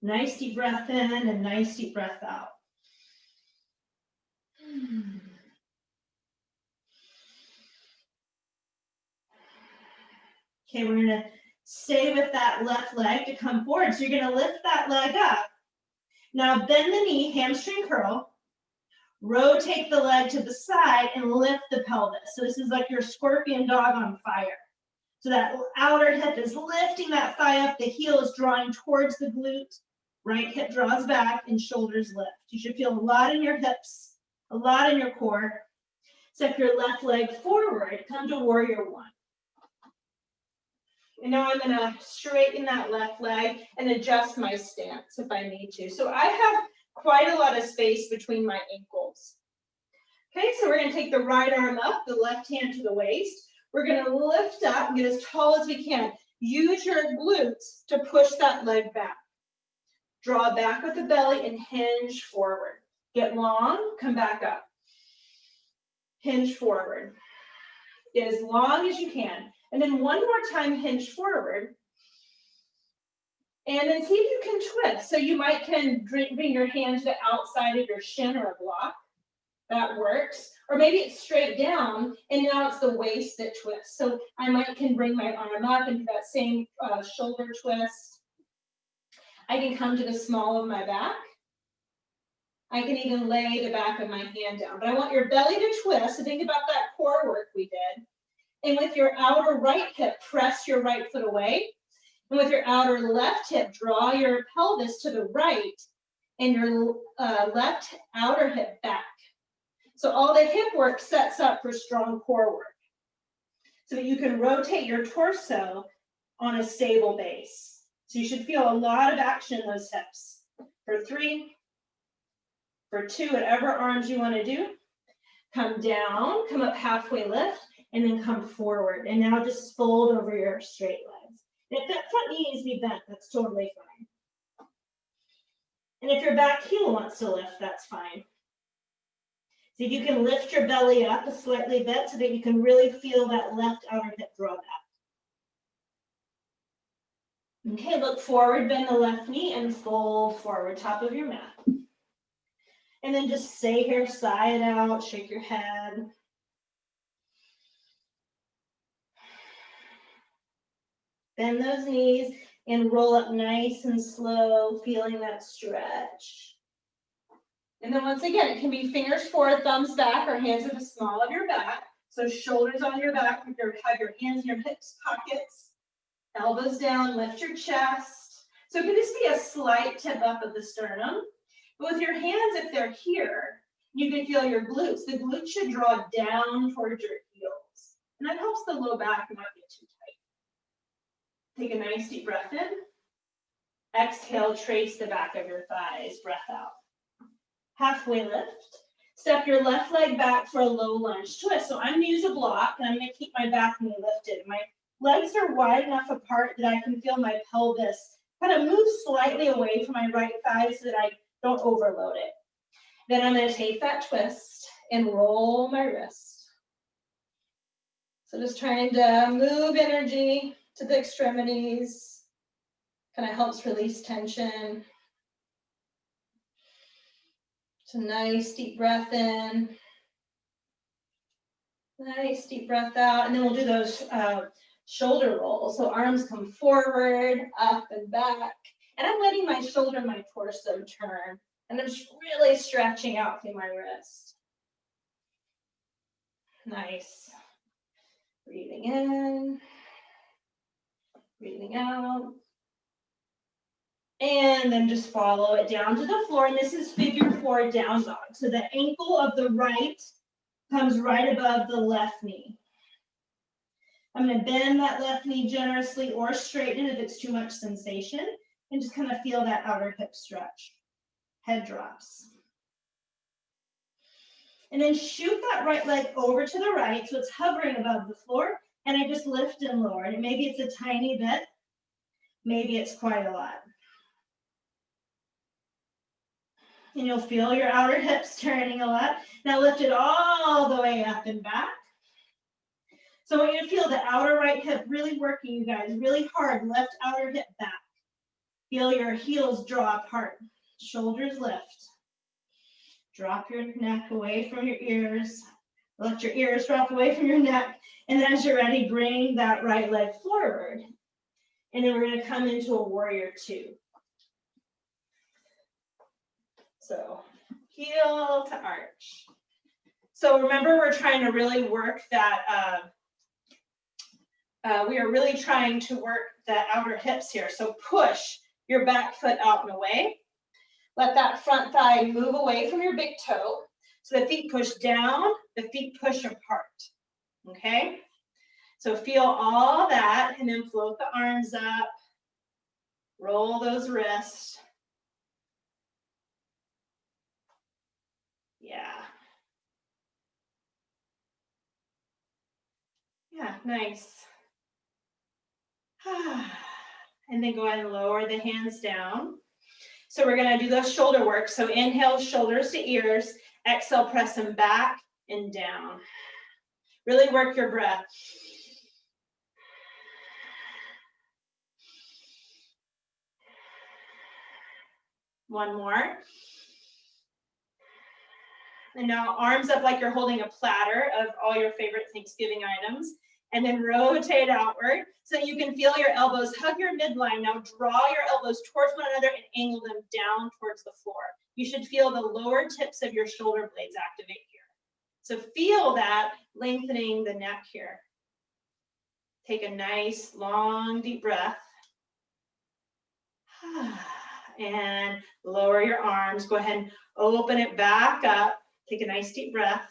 [SPEAKER 2] Nice deep breath in and nice deep breath out. Okay, we're gonna stay with that left leg to come forward. So you're gonna lift that leg up. Now bend the knee, hamstring curl. Rotate the leg to the side and lift the pelvis. So this is like your scorpion dog on fire. So that outer hip is lifting that thigh up, the heel is drawing towards the glute, right hip draws back and shoulders lift. You should feel a lot in your hips, a lot in your core. Step your left leg forward, come to warrior 1. And now I'm gonna straighten that left leg and adjust my stance if I need to. So I have quite a lot of space between my ankles. Okay, so we're gonna take the right arm up, the left hand to the waist. We're gonna lift up and get as tall as we can. Use your glutes to push that leg back. Draw back with the belly and hinge forward. Get long, come back up. Hinge forward. Get as long as you can. And then one more time, hinge forward. And then see if you can twist. So you might can bring your hand to the outside of your shin or a block. That works. Or maybe it's straight down and now it's the waist that twists. So I can bring my arm up into that same shoulder twist. I can come to the small of my back. I can even lay the back of my hand down. But I want your belly to twist. So think about that core work we did. And with your outer right hip, press your right foot away. And with your outer left hip, draw your pelvis to the right and your left outer hip back. So all the hip work sets up for strong core work. So that you can rotate your torso on a stable base. So you should feel a lot of action in those hips. For 3, for 2, whatever arms you want to do. Come down, come up halfway lift, and then come forward. And now just fold over your straight legs. And if that front knee needs to be bent, that's totally fine. And if your back heel wants to lift, that's fine. So you can lift your belly up a slightly bit so that you can really feel that left outer hip draw back. Okay, look forward, bend the left knee and fold forward, top of your mat. And then just stay here, sigh it out, shake your head. Bend those knees and roll up nice and slow, feeling that stretch. And then once again, it can be fingers forward, thumbs back, or hands at the small of your back. So shoulders on your back, have your hands in your hips pockets, elbows down, lift your chest. So it can just be a slight tip up of the sternum. But with your hands, if they're here, you can feel your glutes. The glutes should draw down towards your heels. And that helps the low back not get too tight. Take a nice deep breath in. Exhale, trace the back of your thighs, breath out. Halfway lift. Step your left leg back for a low lunge twist. So I'm gonna use a block and I'm gonna keep my back knee lifted. My legs are wide enough apart that I can feel my pelvis kind of move slightly away from my right thigh so that I don't overload it. Then I'm gonna take that twist and roll my wrist. So just trying to move energy to the extremities. Kind of helps release tension. So nice deep breath in. Nice deep breath out. And then we'll do those shoulder rolls. So arms come forward, up and back. And I'm letting my shoulder and my torso turn. And I'm just really stretching out through my wrist. Nice. Breathing in. Breathing out. And then just follow it down to the floor. And this is figure 4 down dog. So the ankle of the right comes right above the left knee. I'm going to bend that left knee generously or straighten it if it's too much sensation. And just kind of feel that outer hip stretch. Head drops. And then shoot that right leg over to the right so it's hovering above the floor. And I just lift and lower. And maybe it's a tiny bit. Maybe it's quite a lot. And you'll feel your outer hips turning a lot. Now lift it all the way up and back. So I want you to feel the outer right hip really working, you guys, really hard. Left outer hip back. Feel your heels draw apart. Shoulders lift. Drop your neck away from your ears. Let your ears drop away from your neck. And then as you're ready, bring that right leg forward. And then we're going to come into a warrior 2. So heel to arch. So remember, we're trying to really work that, we are really trying to work the outer hips here. So push your back foot out and away. Let that front thigh move away from your big toe. So the feet push down, the feet push apart. Okay? So feel all that and then float the arms up. Roll those wrists. Yeah. Yeah, nice. And then go ahead and lower the hands down. So we're going to do those shoulder work. So inhale, shoulders to ears. Exhale, press them back and down. Really work your breath. One more. And now arms up like you're holding a platter of all your favorite Thanksgiving items. And then rotate outward so you can feel your elbows hug your midline. Now draw your elbows towards one another and angle them down towards the floor. You should feel the lower tips of your shoulder blades activate here. So feel that lengthening the neck here. Take a nice, long, deep breath. And lower your arms. Go ahead and open it back up. Take a nice, deep breath.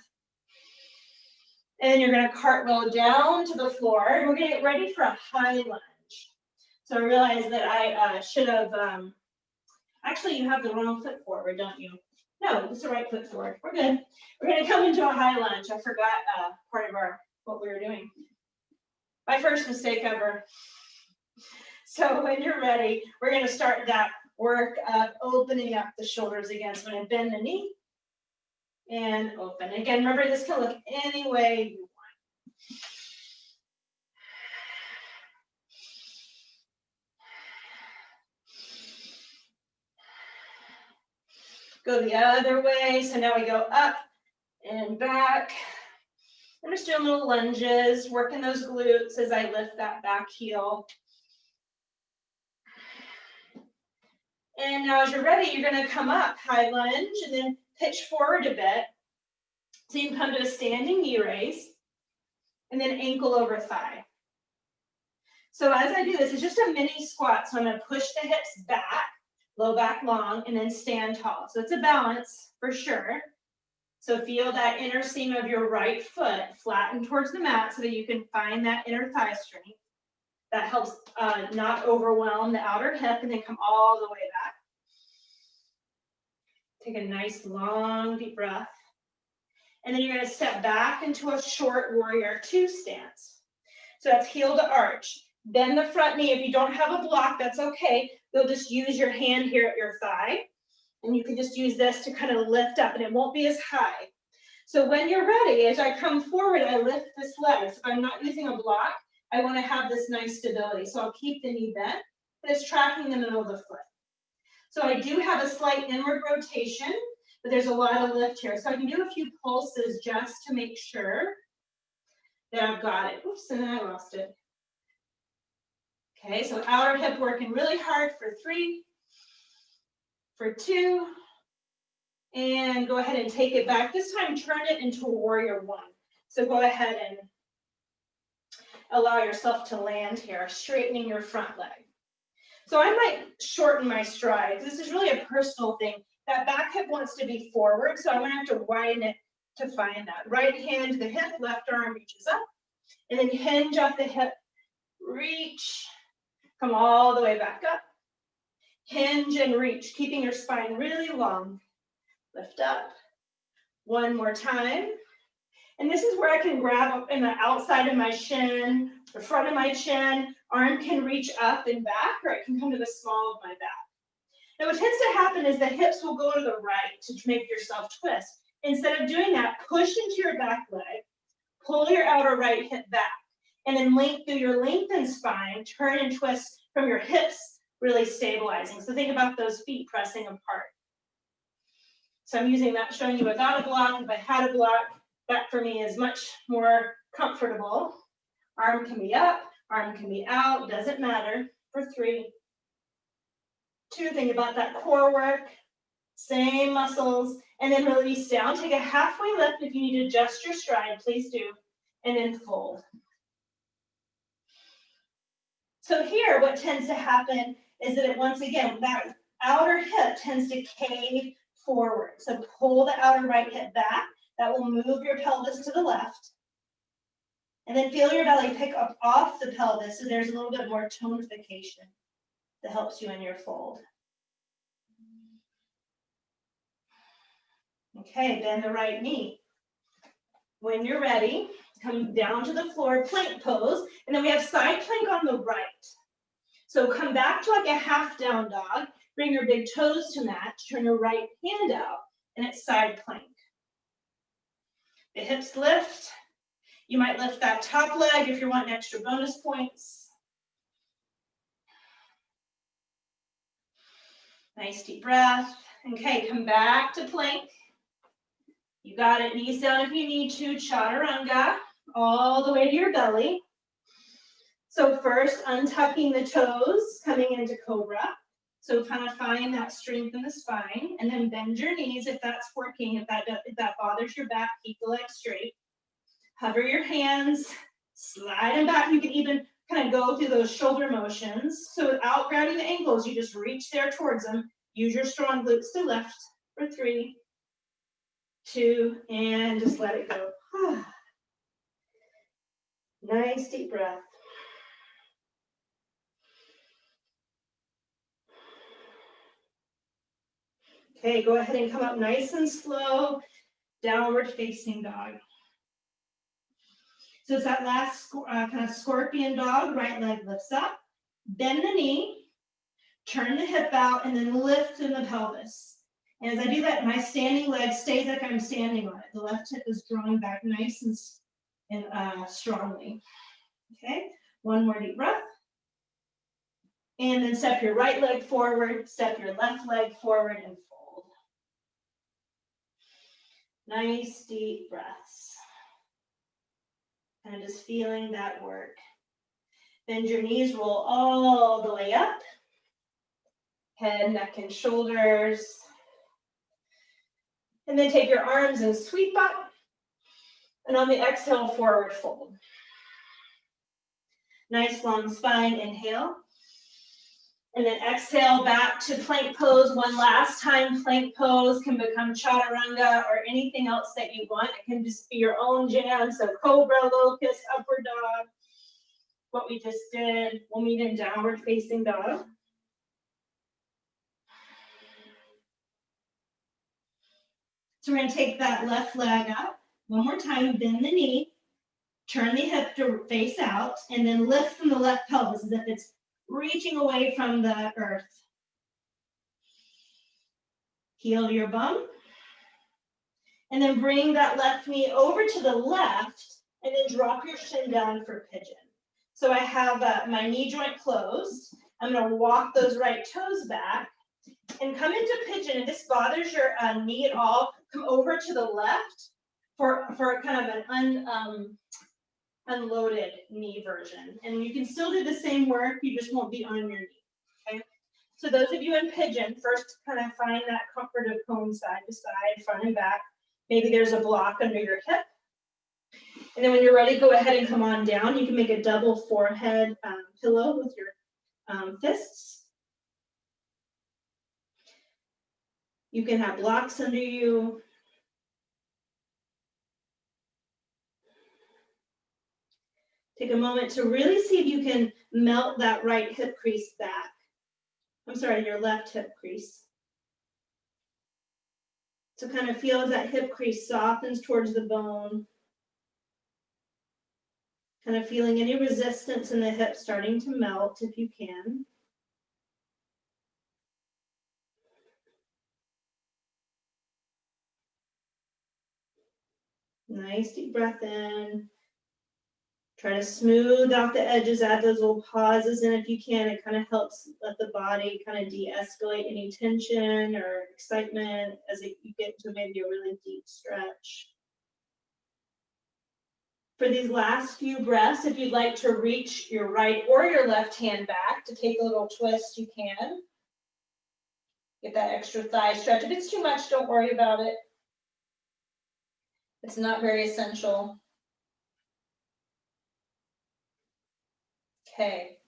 [SPEAKER 2] And then you're going to cartwheel down to the floor. And we're going to get ready for a high lunge. So I realized that I should have, actually you have the wrong foot forward, don't you? No, it's the right foot forward. We're good. We're going to come into a high lunge. I forgot part of what we were doing. My first mistake ever. So when you're ready, we're going to start that work of opening up the shoulders again. So I'm going to bend the knee and open. Again, remember this can look any way you want. Go the other way. So now we go up and back. I'm just doing little lunges, working those glutes as I lift that back heel. And now as you're ready, you're going to come up, high lunge, and then pitch forward a bit. So you can come to a standing knee raise. and then ankle over thigh. So as I do this, it's just a mini squat. So I'm going to push the hips back, low back long, and then stand tall. So it's a balance for sure. So feel that inner seam of your right foot flatten towards the mat so that you can find that inner thigh strength. That helps not overwhelm the outer hip, and then come all the way back. Take a nice long deep breath. And then you're going to step back into a short warrior two stance. So that's heel to arch. Bend the front knee. If you don't have a block, that's okay. You'll just use your hand here at your thigh. And you can just use this to kind of lift up, and it won't be as high. So when you're ready, as I come forward, I lift this leg. So if I'm not using a block, I want to have this nice stability. So I'll keep the knee bent, but it's tracking the middle of the foot. So I do have a slight inward rotation, but there's a lot of lift here. So I can do a few pulses just to make sure that I've got it. Oops, and then I lost it. Okay, so outer hip working really hard for 3, for 2, and go ahead and take it back. This time, turn it into a warrior 1. So go ahead and allow yourself to land here, straightening your front leg. So I might shorten my strides. This is really a personal thing. That back hip wants to be forward, so I'm going to have to widen it to find that. Right hand to the hip, left arm reaches up, and then hinge off the hip, reach, come all the way back up, hinge and reach, keeping your spine really long. Lift up. One more time. And this is where I can grab up in the outside of my shin, the front of my chin. Arm can reach up and back, or it can come to the small of my back. Now what tends to happen is the hips will go to the right to make yourself twist. Instead of doing that, push into your back leg, pull your outer right hip back, and then link through your lengthened spine, turn and twist from your hips, really stabilizing. So think about those feet pressing apart. So I'm using that, showing you without a block. If I had a block, that for me is much more comfortable. Arm can be up, arm can be out, doesn't matter. For 3, 2, think about that core work, same muscles, and then release down. Take a halfway lift. If you need to adjust your stride, please do, and then fold. So here, what tends to happen is that once again, that outer hip tends to cave forward. So pull the outer right hip back. That will move your pelvis to the left. And then feel your belly pick up off the pelvis so there's a little bit more tonification that helps you in your fold. Okay, bend the right knee. When you're ready, come down to the floor, plank pose, and then we have side plank on the right. So come back to like a half down dog, bring your big toes to match, turn your right hand out, and it's side plank. The hips lift. You might lift that top leg if you're wanting extra bonus points. Nice deep breath. Okay, come back to plank. You got it, knees down if you need to, chaturanga, all the way to your belly. So first, untucking the toes, coming into cobra. So kind of find that strength in the spine, and then bend your knees if that's working. If that bothers your back, keep the legs straight. Hover your hands, slide them back. You can even kind of go through those shoulder motions. So without grounding the ankles, you just reach there towards them. Use your strong glutes to lift for 3, 2, and just let it go. Nice deep breath. Okay, go ahead and come up nice and slow, downward facing dog. So it's that last kind of scorpion dog, right leg lifts up, bend the knee, turn the hip out, and then lift in the pelvis. And as I do that, my standing leg stays like I'm standing on it. The left hip is drawing back nice and strongly. Okay, one more deep breath. And then step your right leg forward, step your left leg forward, and fold. Nice deep breaths. Kind of just feeling that work. Bend your knees, roll all the way up. Head, neck, and shoulders. And then take your arms and sweep up. And on the exhale, forward fold. Nice long spine, inhale. And then exhale back to plank pose one last time. Plank pose can become chaturanga or anything else that you want. It can just be your own jam. So cobra, locust, upward dog, what we just did. We'll meet in downward facing dog. So we're gonna take that left leg up. One more time, bend the knee, turn the hip to face out, and then lift from the left pelvis as if it's reaching away from the earth. Heel to your bum. And then bring that left knee over to the left and then drop your shin down for pigeon. So I have my knee joint closed. I'm gonna walk those right toes back and come into pigeon. If this bothers your knee at all, come over to the left for kind of an unloaded knee version. And you can still do the same work, you just won't be on your knee, okay? So those of you in pigeon, first kind of find that comfort of comb side to side, front and back. Maybe there's a block under your hip. And then when you're ready, go ahead and come on down. You can make a double forehead pillow with your fists. You can have blocks under you. Take a moment to really see if you can melt that right hip crease back. I'm sorry, your left hip crease. So kind of feel as that hip crease softens towards the bone. Kind of feeling any resistance in the hip starting to melt if you can. Nice deep breath in. Try to smooth out the edges, add those little pauses in if you can. It kind of helps let the body kind of de-escalate any tension or excitement as you get to maybe a really deep stretch. For these last few breaths, if you'd like to reach your right or your left hand back to take a little twist, you can. Get that extra thigh stretch. If it's too much, don't worry about it. It's not very essential. Okay.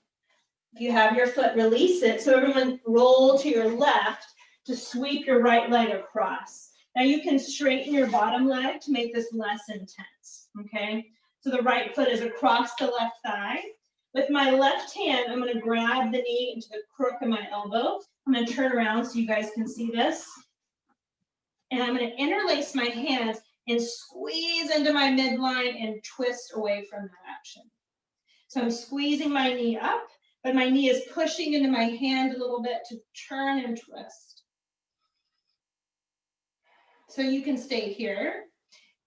[SPEAKER 2] If you have your foot, release it. So everyone roll to your left to sweep your right leg across. Now you can straighten your bottom leg to make this less intense, okay? So the right foot is across the left thigh. With my left hand, I'm gonna grab the knee into the crook of my elbow. I'm gonna turn around so you guys can see this. And I'm gonna interlace my hands and squeeze into my midline and twist away from that action. So I'm squeezing my knee up, but my knee is pushing into my hand a little bit to turn and twist. So you can stay here.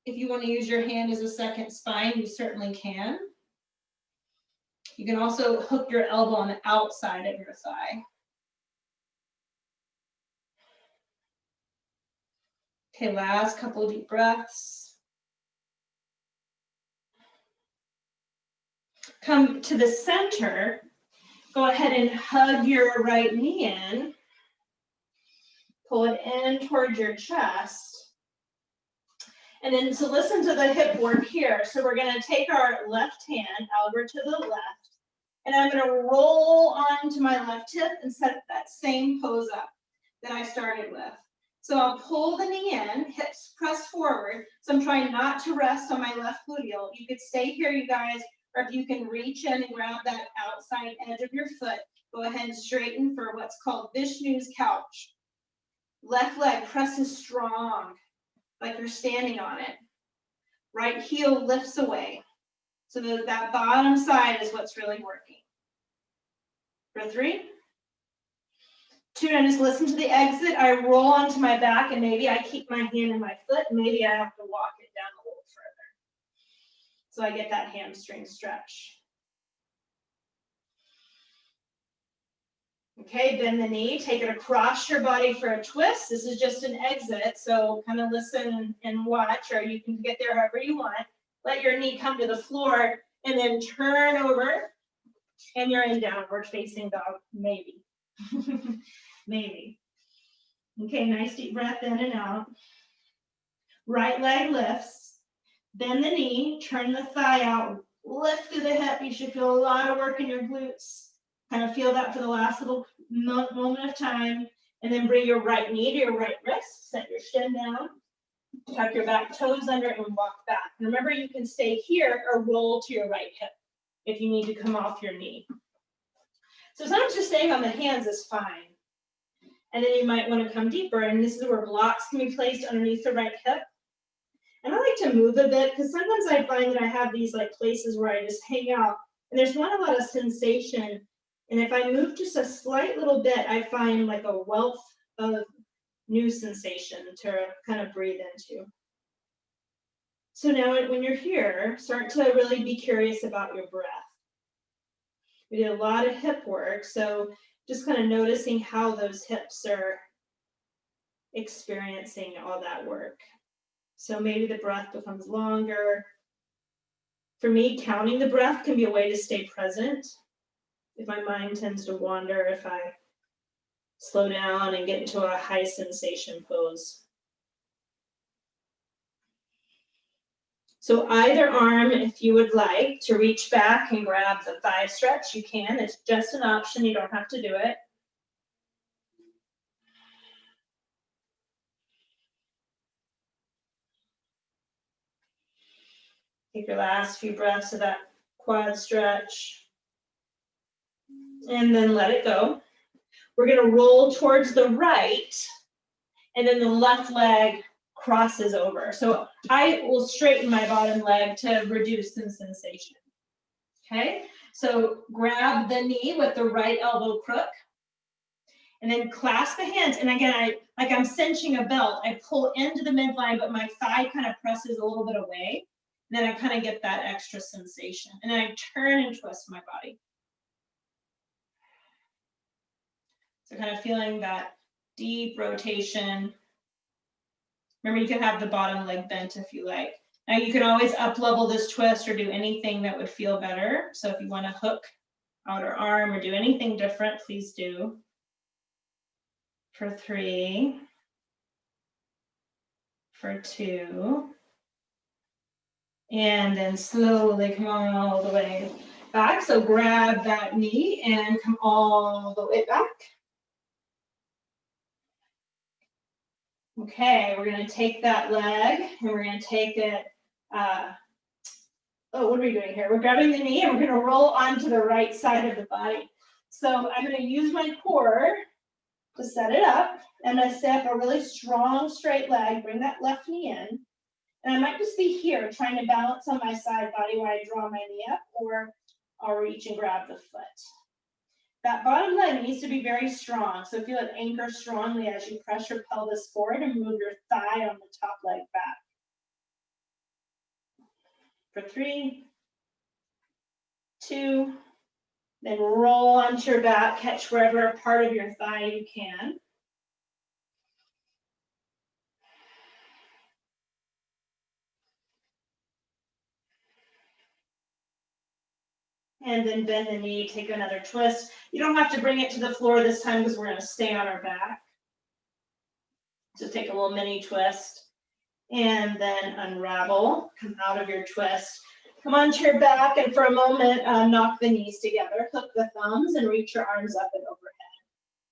[SPEAKER 2] If you want to use your hand as a second spine, you certainly can. You can also hook your elbow on the outside of your thigh. Okay, last couple of deep breaths. Come to the center. Go ahead and hug your right knee in. Pull it in towards your chest. And then so listen to the hip work here. So we're going to take our left hand over to the left. And I'm going to roll onto my left hip and set that same pose up that I started with. So I'll pull the knee in, hips press forward. So I'm trying not to rest on my left gluteal. You could stay here, you guys, or if you can reach in and grab that outside edge of your foot, go ahead and straighten for what's called Vishnu's couch. Left leg presses strong, like you're standing on it. Right heel lifts away. So that bottom side is what's really working. For 3, 2, and just listen to the exit. I roll onto my back and maybe I keep my hand in my foot. Maybe I have to walk it down a little further. So I get that hamstring stretch. Okay, bend the knee, take it across your body for a twist. This is just an exit, so kind of listen and watch, or you can get there however you want. Let your knee come to the floor and then turn over and you're in downward facing dog, maybe. Maybe. Okay, nice deep breath in and out. Right leg lifts, bend the knee, turn the thigh out Lift through the hip. You should feel a lot of work in your glutes. Kind of feel that for the last little moment of time. And then bring your right knee to your right wrist. Set your shin down. Tuck your back toes under and walk back. Remember, you can stay here or roll to your right hip if you need to come off your knee. So sometimes just staying on the hands is fine. And then you might want to come deeper, and this is where blocks can be placed underneath the right hip. And I like to move a bit because sometimes I find that I have these like places where I just hang out and there's not a lot of sensation. And if I move just a slight little bit, I find like a wealth of new sensation to kind of breathe into. So now when you're here, start to really be curious about your breath. We did a lot of hip work, so just kind of noticing how those hips are experiencing all that work. So maybe the breath becomes longer. For me, counting the breath can be a way to stay present. If my mind tends to wander, if I slow down and get into a high sensation pose. So either arm, if you would like to reach back and grab the thigh stretch, you can. It's just an option, you don't have to do it. Take your last few breaths of that quad stretch. And then let it go. We're gonna roll towards the right, and then the left leg crosses over. So I will straighten my bottom leg to reduce some sensation. Okay, so grab the knee with the right elbow crook, and then clasp the hands. And again, I'm cinching a belt. I pull into the midline, but my thigh kind of presses a little bit away. And then I kind of get that extra sensation. And then I turn and twist my body. So kind of feeling that deep rotation. Remember, you can have the bottom leg bent if you like. Now you can always up level this twist or do anything that would feel better. So if you want to hook outer arm or do anything different, please do. For 3, for 2, and then slowly come all the way back. So grab that knee and come all the way back. Okay, we're going to take that leg and we're going to take it, what are we doing here? We're grabbing the knee and we're going to roll onto the right side of the body. So I'm going to use my core to set it up. I'm going to set up a really strong straight leg, bring that left knee in. And I might just be here trying to balance on my side body when I draw my knee up, or I'll reach and grab the foot. That bottom leg needs to be very strong. So feel it anchor strongly as you press your pelvis forward and move your thigh on the top leg back. For 3, 2, then roll onto your back, catch wherever part of your thigh you can. And then bend the knee, take another twist. You don't have to bring it to the floor this time because we're going to stay on our back. So take a little mini twist and then unravel, come out of your twist. Come onto your back and for a moment, knock the knees together, hook the thumbs and reach your arms up and overhead.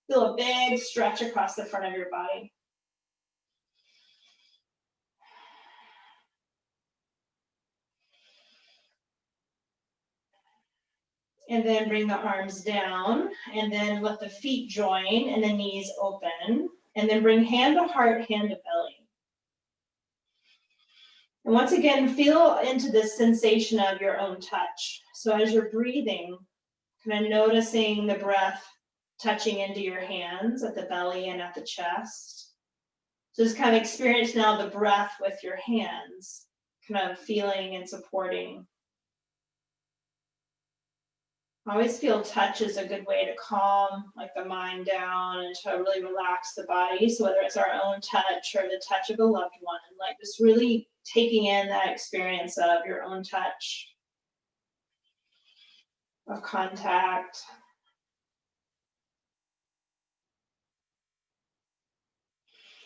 [SPEAKER 2] Feel a big stretch across the front of your body. And then bring the arms down and then let the feet join and the knees open. And then bring hand to heart, hand to belly. And once again, feel into this sensation of your own touch. So as you're breathing, kind of noticing the breath touching into your hands at the belly and at the chest. So just kind of experience now the breath with your hands, kind of feeling and supporting. I always feel touch is a good way to calm like the mind down and to really relax the body. So whether it's our own touch or the touch of a loved one, like just really taking in that experience of your own touch, of contact.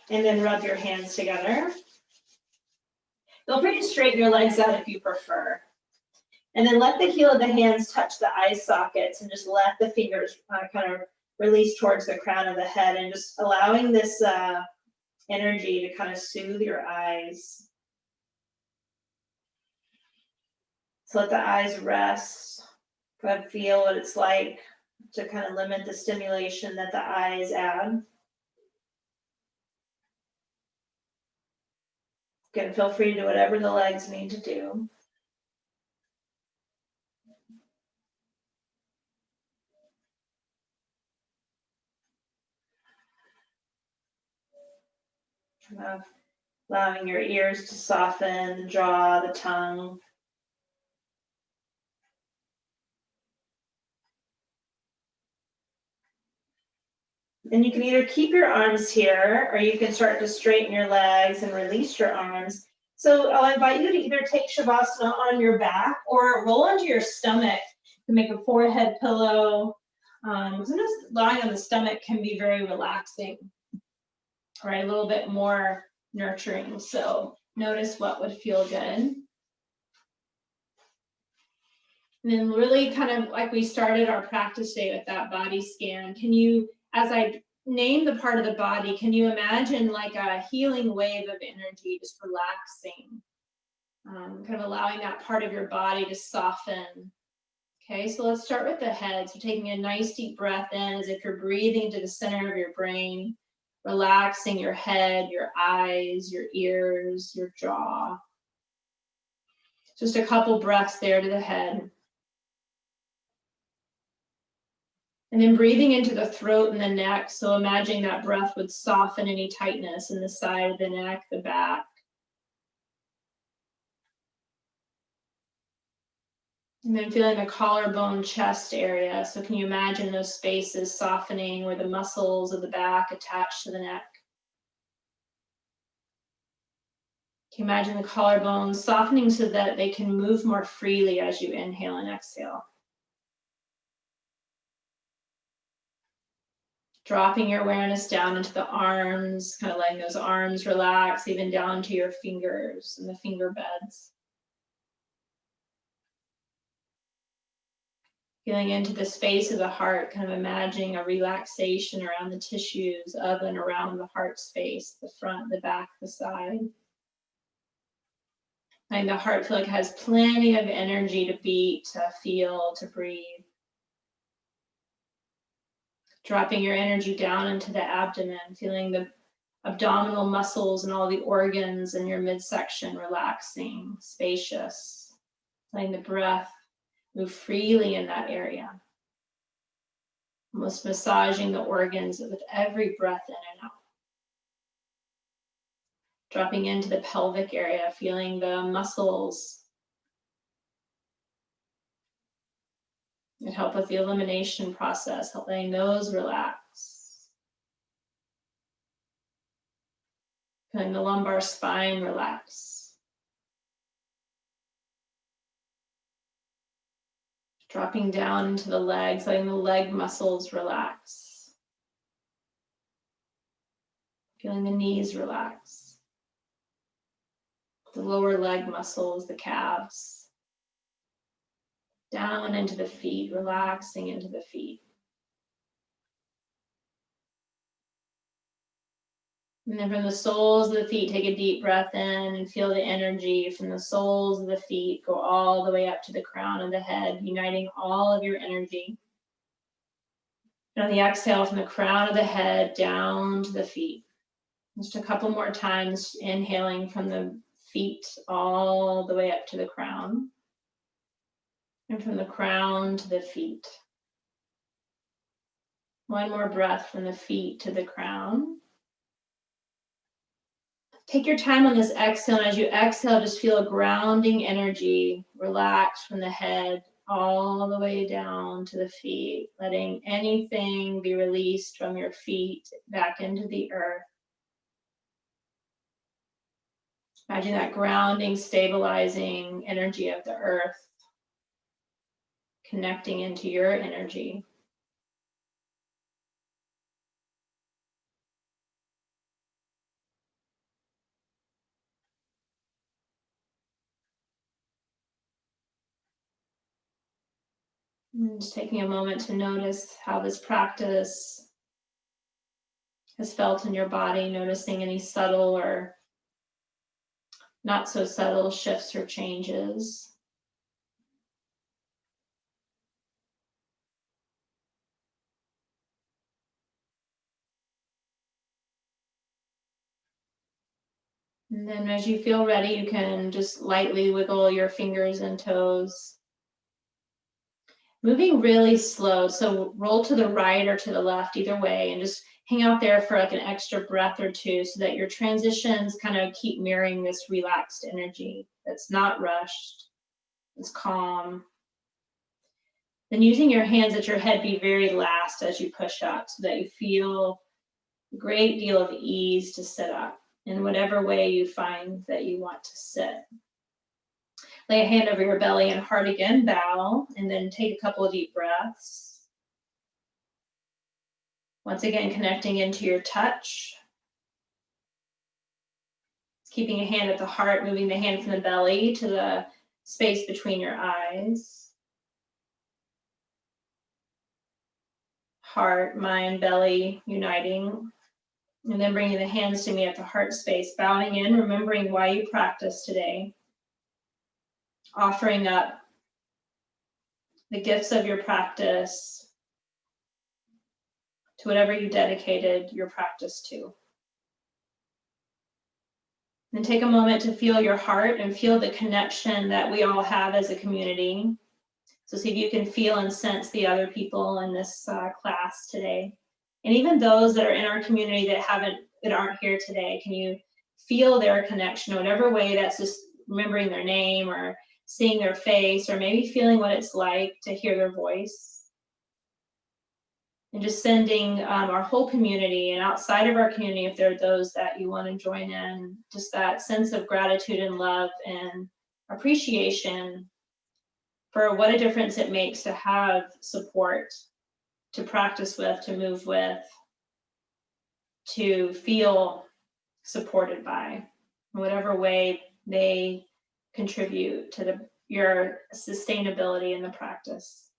[SPEAKER 2] And then rub your hands together. Feel free to straighten your legs out if you prefer. And then let the heel of the hands touch the eye sockets and just let the fingers kind of release towards the crown of the head and just allowing this energy to kind of soothe your eyes. So let the eyes rest. Kind of feel what it's like to kind of limit the stimulation that the eyes add. Again, feel free to do whatever the legs need to do. Kind of allowing your ears to soften, jaw, the tongue. And you can either keep your arms here, or you can start to straighten your legs and release your arms. So I'll invite you to either take Shavasana on your back or roll onto your stomach to make a forehead pillow. Sometimes lying on the stomach can be very relaxing, right? A little bit more nurturing. So notice what would feel good. And then really kind of like we started our practice day with that body scan, can you, as I name the part of the body, can you imagine like a healing wave of energy just relaxing, kind of allowing that part of your body to soften. Okay, so let's start with the head. So taking a nice deep breath in as if you're breathing into the center of your brain, relaxing your head, your eyes, your ears, your jaw. Just a couple breaths there to the head. And then breathing into the throat and the neck. So imagining that breath would soften any tightness in the side of the neck, the back. And then feeling the collarbone chest area. So can you imagine those spaces softening where the muscles of the back attach to the neck? Can you imagine the collarbones softening so that they can move more freely as you inhale and exhale? Dropping your awareness down into the arms, kind of letting those arms relax, even down to your fingers and the finger beds. Feeling into the space of the heart, kind of imagining a relaxation around the tissues of and around the heart space, the front, the back, the side. Letting the heart feel like it has plenty of energy to beat, to feel, to breathe. Dropping your energy down into the abdomen, feeling the abdominal muscles and all the organs in your midsection relaxing, spacious. Letting the breath move freely in that area. Almost massaging the organs with every breath in and out. Dropping into the pelvic area, feeling the muscles that help with the elimination process, letting those relax. Feeling the lumbar spine relax. Dropping down into the legs, letting the leg muscles relax. Feeling the knees relax. The lower leg muscles, the calves. Down into the feet, relaxing into the feet. And then from the soles of the feet, take a deep breath in and feel the energy from the soles of the feet go all the way up to the crown of the head, uniting all of your energy. And on the exhale, from the crown of the head down to the feet. Just a couple more times, inhaling from the feet all the way up to the crown. And from the crown to the feet. One more breath from the feet to the crown. Take your time on this exhale, and as you exhale, just feel a grounding energy, relax from the head all the way down to the feet, letting anything be released from your feet back into the earth. Imagine that grounding, stabilizing energy of the earth, connecting into your energy.
[SPEAKER 1] And just taking a moment to notice how this practice has felt in your body, noticing any subtle or not so subtle shifts or changes. And then as you feel ready, you can just lightly wiggle your fingers and toes. Moving really slow, so roll to the right or to the left, either way, and just hang out there for like an extra breath or two so that your transitions kind of keep mirroring this relaxed energy that's not rushed, it's calm. Then using your hands at your head, be very last as you push up so that you feel a great deal of ease to sit up in whatever way you find that you want to sit. Lay a hand over your belly and heart again, bow, and then take a couple of deep breaths. Once again, connecting into your touch. Keeping a hand at the heart, moving the hand from the belly to the space between your eyes. Heart, mind, belly uniting. And then bringing the hands to me at the heart space, bowing in, remembering why you practice today. Offering up the gifts of your practice to whatever you dedicated your practice to. And take a moment to feel your heart and feel the connection that we all have as a community. So see if you can feel and sense the other people in this class today. And even those that are in our community that aren't here today, can you feel their connection, whatever way that's just remembering their name or seeing their face or maybe feeling what it's like to hear their voice. And just sending our whole community and outside of our community, if there are those that you want to join in, just that sense of gratitude and love and appreciation for what a difference it makes to have support, to practice with, to move with, to feel supported by, whatever way they contribute to your sustainability in the practice.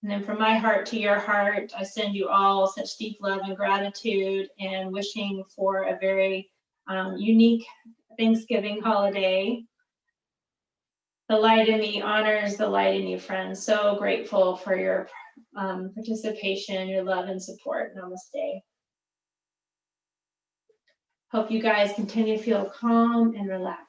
[SPEAKER 1] And then from my heart to your heart, I send you all such deep love and gratitude and wishing for a very unique Thanksgiving holiday. The light in me honors the light in you, friends. So grateful for your participation, your love and support. Namaste. Hope you guys continue to feel calm and relaxed.